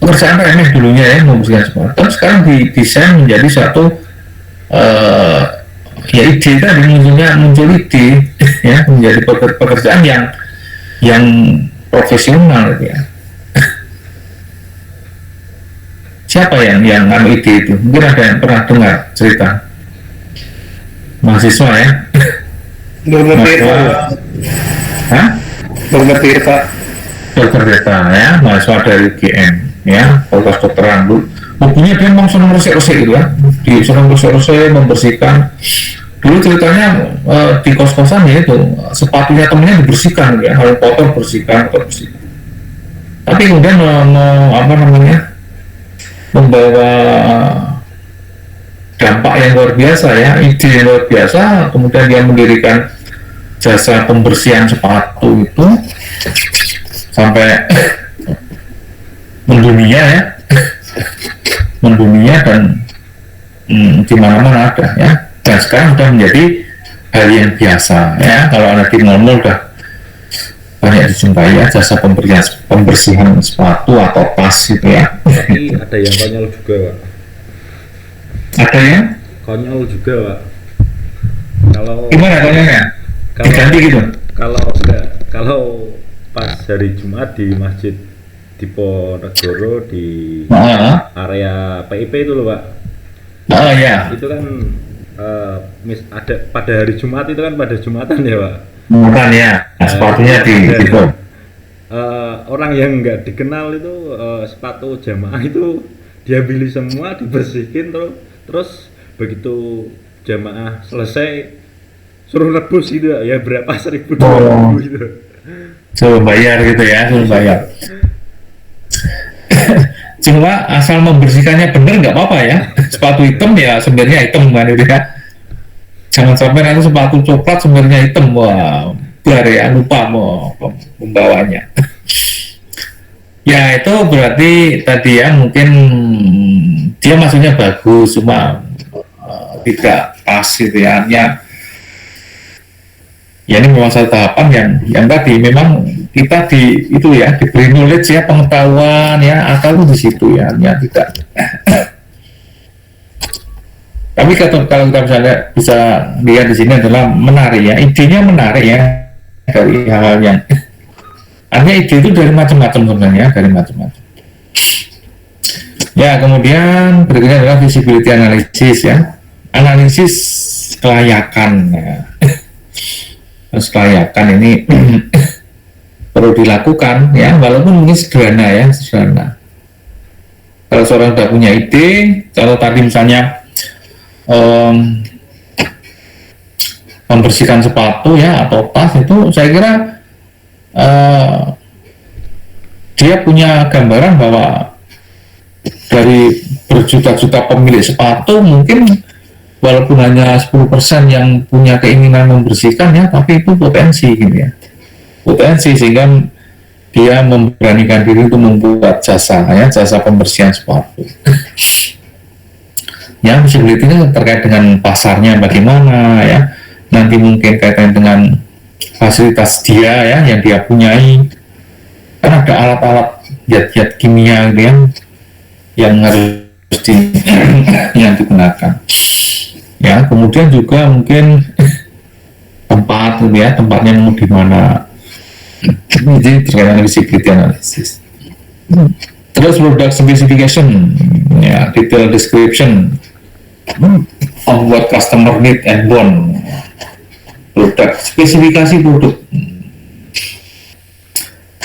pekerjaan remeh dulunya ya, membersihkan sepatu. Tapi sekarang didesain menjadi satu ya ide tadi, muncul ide ya, menjadi pekerjaan yang profesional gitu ya. Siapa yang ide itu? Mungkin ada yang pernah dengar cerita mahasiswa ya. Dokter Tirta. Hah? Dokter Tirta. Dokter Tirta ya, mahasiswa dari UGM ya, fakultas kedokteran dulu. Bukunya dia memang senang resik-resik gitu ya, senang resik-resik, membersihkan. Dulu ceritanya di kos-kosan ya itu sepatunya temennya dibersihkan ya, hal kotor bersihkan. Tapi kemudian membawa dampak yang luar biasa ya, ide yang luar biasa. Kemudian dia mendirikan jasa pembersihan sepatu itu sampai mendunia ya, mendunia dan di mana-mana ada ya. Dan sekarang sudah menjadi hal yang biasa ya. Kalau Anda di mall udah banyak dijumpai ya, jasa pembersihan sepatu atau tas gitu ya. Tapi ada yang konyol juga Pak. Ada yang Konyol juga Pak. Kalau gimana konyolnya? Diganti gitu? Kalau pas hari Jumat di Masjid Diponegoro di area PIP itu loh Pak. Oh ya. Itu kan ada pada hari Jumat itu kan pada Jumatan ya Pak. Bukan ya, sepatunya di orang yang nggak dikenal itu sepatu jamaah itu diambil semua, dibersihin terus begitu jamaah selesai suruh rebus gitu ya, berapa 1.000 gitu. Suruh bayar gitu ya, suruh bayar. Cuma asal membersihkannya bener nggak apa-apa ya. Sepatu hitam ya sebenarnya hitam kan itu ya. Jangan sampai nanti sepatu coklat sebenarnya hitam, wah biar ya lupa mau membawanya. Ya itu berarti tadi ya mungkin dia maksudnya bagus, cuma tidak pas gitu ya. Ya ini memang satu tahapan yang tadi memang kita itu ya diberi knowledge ya, pengetahuan ya, akal itu di situ ya, tidak. Tapi kalau kita bisa lihat di sini adalah menarik ya, idenya menarik ya, dari hal-hal yang artinya ide itu dari macam-macam sebenarnya, dari macam-macam. Ya kemudian berikutnya adalah visibility analysis ya, analisis kelayakan ya. Kelayakan ini perlu dilakukan ya, walaupun mungkin sederhana ya, sederhana. Kalau seorang sudah punya ide, kalau tadi misalnya membersihkan sepatu ya atau tas itu, saya kira dia punya gambaran bahwa dari berjuta-juta pemilik sepatu mungkin walaupun hanya 10% yang punya keinginan membersihkan ya, tapi itu potensi gitu ya, potensi sehingga dia memberanikan diri untuk membuat jasa ya, jasa pembersihan sepatu. Ya visibility-nya terkait dengan pasarnya bagaimana ya, nanti mungkin kaitan dengan fasilitas dia ya yang dia punyai, kan ada alat-alat zat-zat kimia gitu ya yang harus yang digunakan. Ya, kemudian juga mungkin tempat gitu ya, tempatnya mau di mana. Jadi terkait dengan visibility analysis. Terus product specification, ya, detail description of what customer need and want. Produk, spesifikasi produk.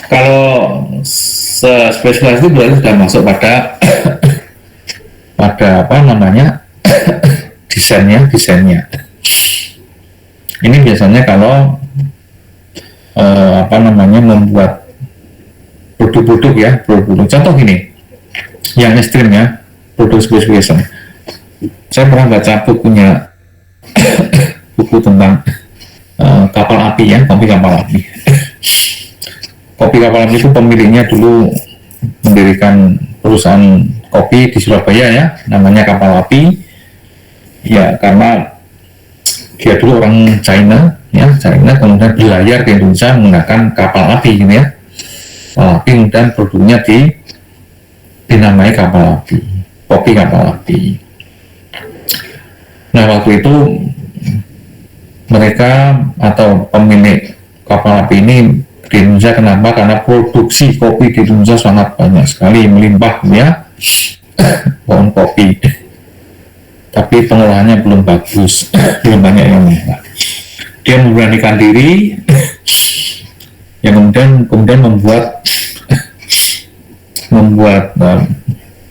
Kalau spesifikasi itu berarti sudah masuk pada pada apa namanya desainnya. Ini biasanya kalau membuat produk-produk ya, produk. Contoh gini, yang ekstrim ya, produk specification. Saya pernah baca bukunya buku tentang kapal api ya, kopi kapal api. Kopi kapal api itu pemiliknya dulu mendirikan perusahaan kopi di Surabaya ya, namanya Kapal Api. Ya karena dia dulu orang China ya, kemudian berlayar ke Indonesia menggunakan kapal api gitu ya. Kapal api kemudian produknya dinamai kapal api, kopi kapal api. Nah waktu itu mereka atau pemilik kapal api ini di Indonesia, kenapa? Karena produksi kopi di Indonesia sangat banyak sekali, melimpah ya, pohon kopi. Tapi pengolahannya belum bagus, belum banyak yang melimpah. Dia memberanikan diri, yang kemudian membuat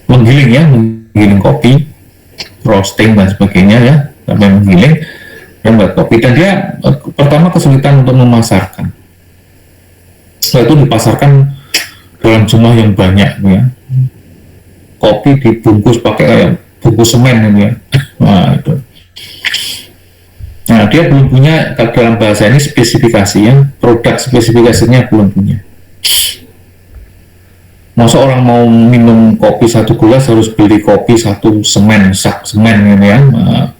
menggiling kopi, roasting dan sebagainya ya, sampai menggiling dan buat kopi. Dan dia pertama kesulitan untuk memasarkan. Setelah itu dipasarkan dalam jumlah yang banyak ya. Kopi dibungkus pakai kayak bungkus semen ya. Nah itu. Nah dia belum punya, dalam bahasa ini spesifikasi ya, produk spesifikasinya belum punya. Masa orang mau minum kopi 1 gelas harus beli kopi 1 semen, sak semen gitu ya. Nah,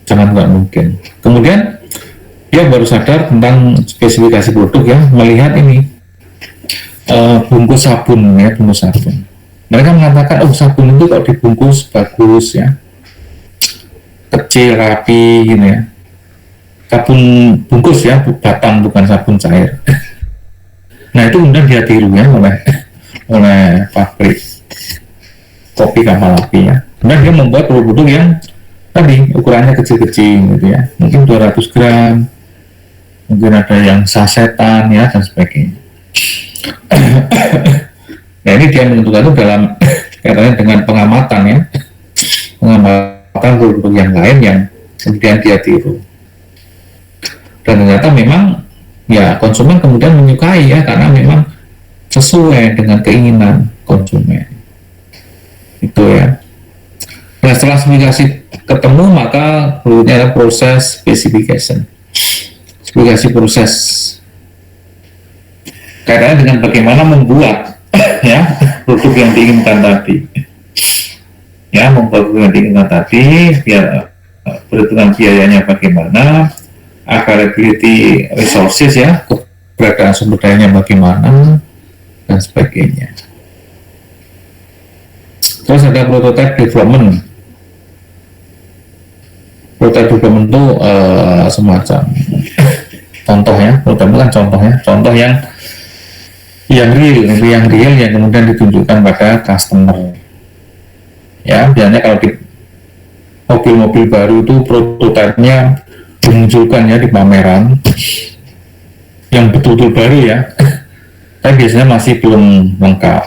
jangan, nggak mungkin. Kemudian dia baru sadar tentang spesifikasi produk ya, melihat ini bungkus sabun ya, bungkus sabun. Mereka mengatakan, oh sabun itu kalau dibungkus bagus ya, kecil, rapi gitu ya. Sabun bungkus ya, batang bukan sabun cair. Nah itu kemudian dia tiru ya oleh pabrik kopi kapal api ya. Kemudian dia membuat produk yang tadi ukurannya kecil-kecil gitu ya, mungkin 200 gram, mungkin ada yang sasetan ya dan sebagainya. Nah ini dia menentukan itu dalam kaitannya dengan pengamatan ya, pengamatan produk yang lain yang kemudian dia tiru. Dan ternyata memang ya konsumen kemudian menyukai ya, karena memang sesuai dengan keinginan konsumen itu ya. Nah setelah spesifikasi ketemu, maka berikutnya adalah proses specification. Spesifikasi proses kaitannya dengan bagaimana membuat ya produk yang diinginkan tadi ya, membuat produk yang diinginkan tadi, biar perhitungan biayanya bagaimana, availability resources ya, keberadaan sumber dayanya bagaimana dan sebagainya. Terus ada prototype development. Prototype development itu semacam contoh ya, prototype kan contoh yang real yang kemudian ditunjukkan pada customer. Ya, biasanya kalau di mobil-mobil baru itu prototipenya dimunculkan ya di pameran yang betul-betul baru ya. Tapi biasanya masih belum lengkap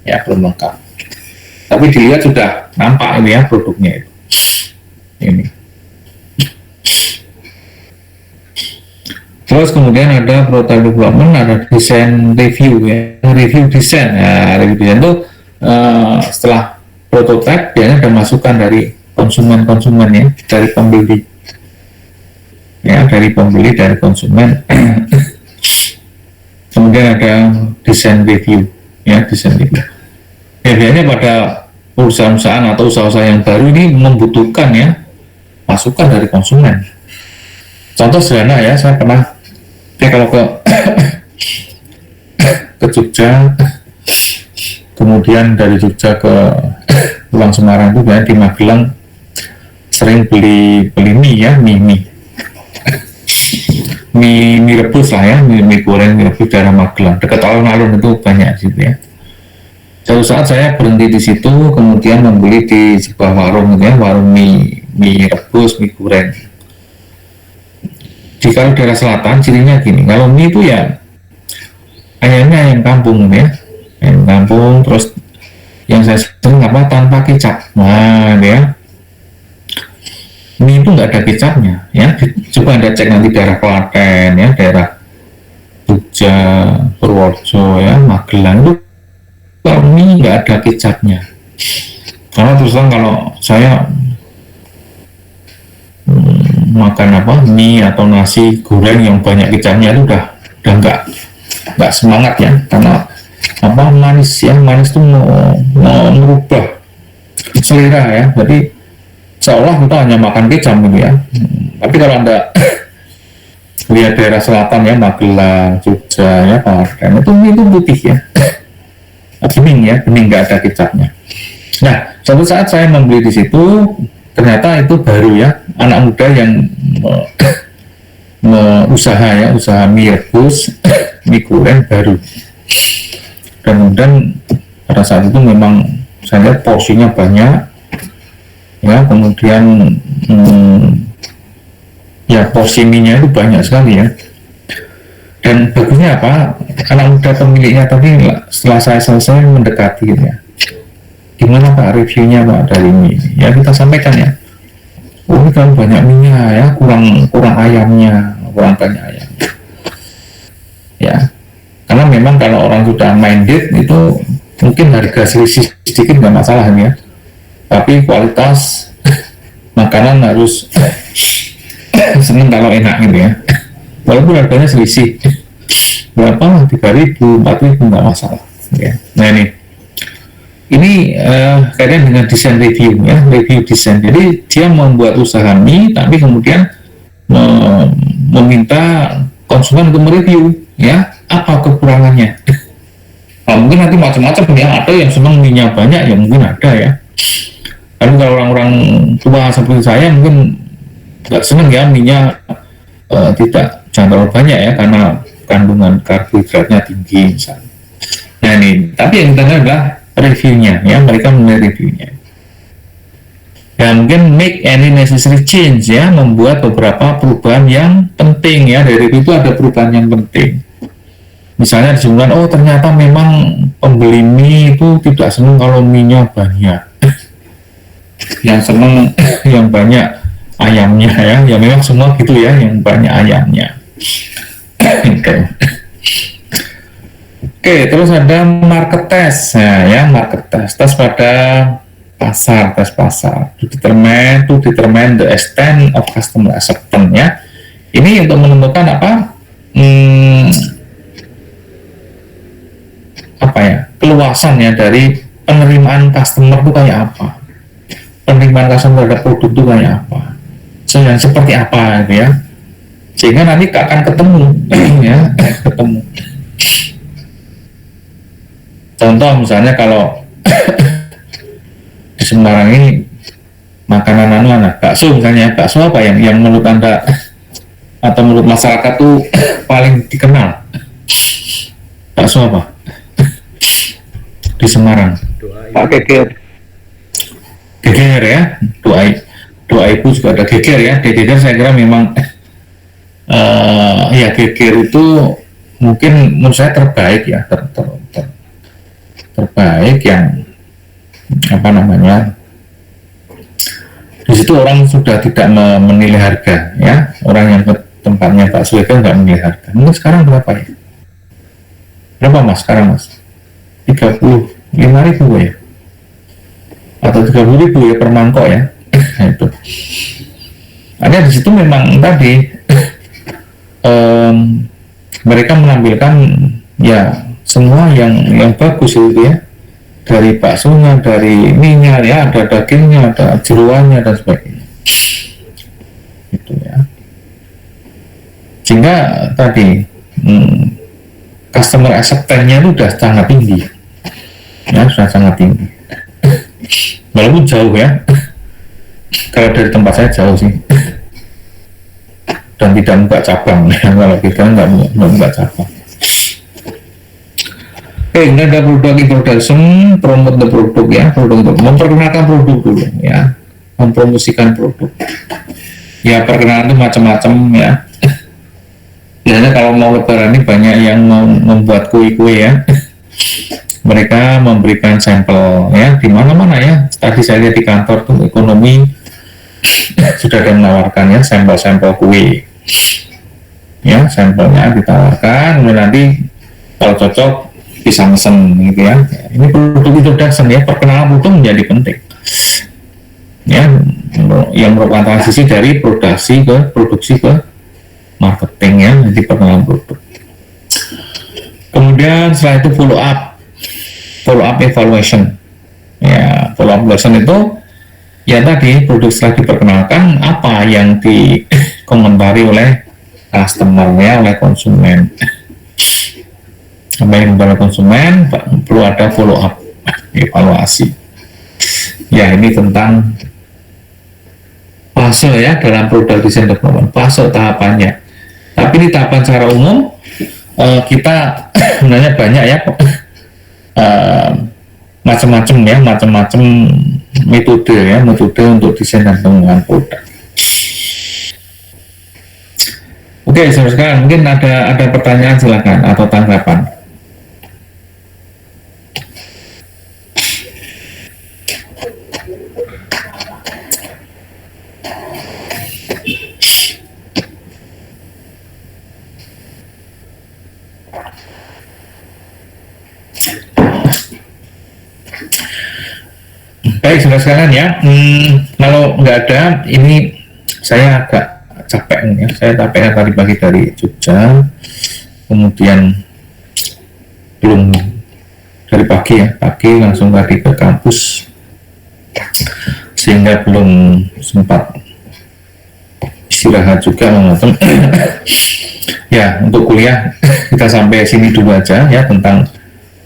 ya, belum lengkap. Tapi dilihat sudah nampak ini ya produknya itu. Ini. Terus kemudian ada prototype development, ada design review ya, review design. Nah, review design itu setelah prototype biasanya ada masukan dari konsumen ya, dari pembeli ya, dari konsumen. Kemudian ada design review ya, design review. Ya, biasanya pada perusahaan-perusahaan atau usaha-usaha yang baru ini membutuhkan ya masukan dari konsumen. Contoh sederhana ya, saya pernah kalau ke Jogja, kemudian dari Jogja ke pulang Semarang itu biasanya di Magelang sering beli mie ya, mie. mie rebus lah ya, mie goreng, mie rebus daerah Magelang, dekat alun-alun itu banyak di situ ya. Suatu saat saya berhenti di situ, kemudian membeli di sebuah warung gitu ya, warung mie rebus, mie goreng. Di kalau daerah selatan cirinya gini, kalau mie itu ya ayamnya ayam kampung gitu ya, ayam kampung, terus yang saya sering apa tanpa kecap. Nah ya, mie itu nggak ada kecapnya ya. Coba Anda cek nanti daerah Klaten ya, daerah Jogja, Purworejo ya, Magelang itu kalau mie nggak ada kecapnya. Karena terus terang kalau saya makan apa mie atau nasi goreng yang banyak kecapnya itu udah nggak semangat ya, karena apa manis ya, manis itu mau merubah selera ya, jadi seolah kita hanya makan kecap gitu ya. Tapi kalau Anda lihat daerah selatan ya, Magelang, Jogja ya, Klaten itu mie itu putih ya, bening ya, bening nggak ada kecapnya. Nah, suatu saat saya membeli di situ, ternyata itu baru ya, anak muda yang usaha ya, usaha mie rebus, mie goreng baru. Dan kemudian pada saat itu memang saya lihat porsinya banyak ya, kemudian ya porsi mie-nya itu banyak sekali ya. Dan bagusnya apa, anak muda pemiliknya tadi setelah saya selesai mendekati ya, gimana Pak reviewnya Pak dari mie ini? Ya kita sampaikan ya, oh ini kan banyak minyak ya, kurang ayamnya, kurang banyak ayamnya ya. Karena memang kalau orang sudah minded itu mungkin harga selisih sedikit nggak masalah ya, tapi kualitas makanan harus seneng kalau enak gitu ya, walaupun harganya selisih berapa, 3.000, 4.000 nggak masalah ya. Nah ini kaitan dengan desain review ya, review desain. Jadi dia membuat usaha mie tapi kemudian meminta konsumen untuk mereview ya, apa kekurangannya. Nah, mungkin nanti macam-macam ya, ada yang senang minyak banyak ya, mungkin ada ya. Lalu kalau orang-orang tua seperti saya mungkin nggak senang ya minyak jangan terlalu banyak ya, karena kandungan karbohidratnya tinggi misalnya. Nah ini, tapi yang kita lihat adalah reviewnya ya, mereka menilai reviewnya. Ya mungkin make any necessary change ya, membuat beberapa perubahan yang penting ya, dari review itu ada perubahan yang penting. Misalnya disebutkan, oh ternyata memang pembeli mie itu tidak senang kalau mie-nya banyak, yang senang yang banyak ayamnya ya, ya memang semua gitu ya, yang banyak ayamnya. Oke, terus ada market test. Nah ya, market test, tes pada pasar, tes pasar to determine the extent of customer acceptance ya. Ini untuk menentukan apa ya, keluasan ya dari penerimaan customer itu kayak apa, penerimaan customer terhadap produk itu kayak apa, seperti apa gitu ya, sehingga nanti akan ketemu ya, ketemu. Contoh misalnya kalau di Semarang ini makanan bakso misalnya, bakso apa yang menurut Anda atau menurut masyarakat tuh paling dikenal, bakso apa di Semarang? Pak Geger. Geger ya, doa ibu juga ada geger ya. Geger saya kira memang ya geger itu mungkin menurut saya terbaik ya, terbaik yang apa namanya, di situ orang sudah tidak menilai harga ya, orang yang ke tempatnya Pak Suweka nggak menilai harga. Mungkin sekarang berapa ya, berapa mas sekarang mas, 35.000 ya, atau 30.000 ya per mangkok ya. Nah, itu ada di situ memang tadi mereka menampilkan ya semua yang bagus itu ya, dari baksonya, dari minyak ya, ada dagingnya, ada jeroannya dan sebagainya itu ya, sehingga tadi customer acceptance-nya itu sudah sangat tinggi ya, sudah sangat tinggi walaupun jauh ya, kalau dari tempat saya jauh sih dan tidak membuka cabang. Kalau kita nggak membuka cabang. Kemudian ada produk introduction, promote the produk ya, produk memperkenalkan produk dulu ya, mempromosikan produk. Ya perkenalan itu macam-macam ya. Biasanya kalau mau lebaran ini banyak yang mau membuat kue-kue ya. Mereka memberikan sampel ya di mana-mana ya. Tadi saya lihat di kantor tuh ekonomi sudah ada menawarkan ya sampel-sampel kue. Ya sampelnya ditawarkan, kemudian nanti kalau cocok bisa mesen gitu ya. Ini produk introduction ya, perkenalan produk menjadi penting ya, yang merupakan transisi dari produksi ke marketing ya, jadi perkenalan produk. Kemudian setelah itu follow up evaluation ya. Follow up evaluation itu ya tadi produk setelah diperkenalkan apa yang dikomentari oleh customer ya, oleh konsumen. Sampai kepada konsumen perlu ada follow up evaluasi ya. Ini tentang fase ya dalam product design development, fase tahapannya. Tapi ini tahapan secara umum kita sebenarnya banyak ya, macam-macam metode untuk desain dan pengembangan produk. Oke, sekarang mungkin ada pertanyaan silakan atau tanggapan. Baik, saudara sekalian ya, kalau nggak ada, ini saya agak capek ya. Saya capek tadi pagi dari Jogja, kemudian belum dari pagi langsung tadi ke kampus, sehingga belum sempat istirahat juga menonton. Ya, untuk kuliah kita sampai sini dulu aja ya tentang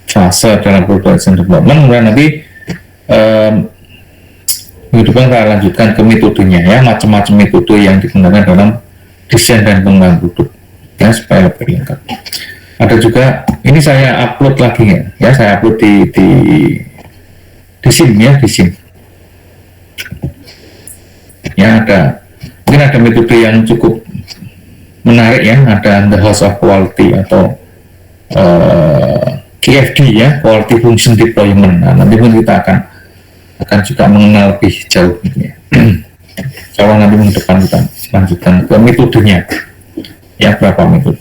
fase dalam production development. Kemudian nanti minggu depan kita lanjutkan ke metodenya ya, macam-macam metode yang digunakan dalam desain dan pengembangan produk ya, supaya lebih lengkap. Ada juga ini saya upload lagi ya, saya upload di SIM ya, di SIM ya. Mungkin ada metode yang cukup menarik ya, ada the House of Quality atau QFD ya, Quality Function Deployment. Nah, nanti pun kita akan juga mengenal lebih jauh gitu ya. Kalau nanti minggu depan kita lanjutkan ke metodenya ya, berapa metode.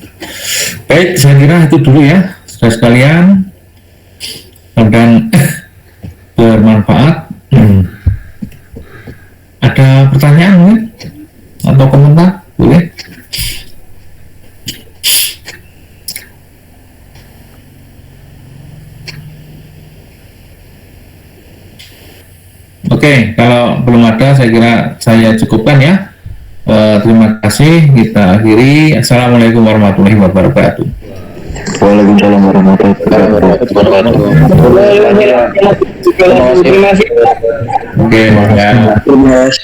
Baik, saya kira itu dulu ya saudara sekalian, dan bermanfaat. Ada pertanyaan mungkin atau komentar, boleh? Oke, kalau belum ada, saya kira saya cukupkan ya. Terima kasih, kita akhiri. Assalamualaikum warahmatullahi wabarakatuh. Waalaikumsalam warahmatullahi wabarakatuh. Terima kasih. Oke, ya. Terima kasih.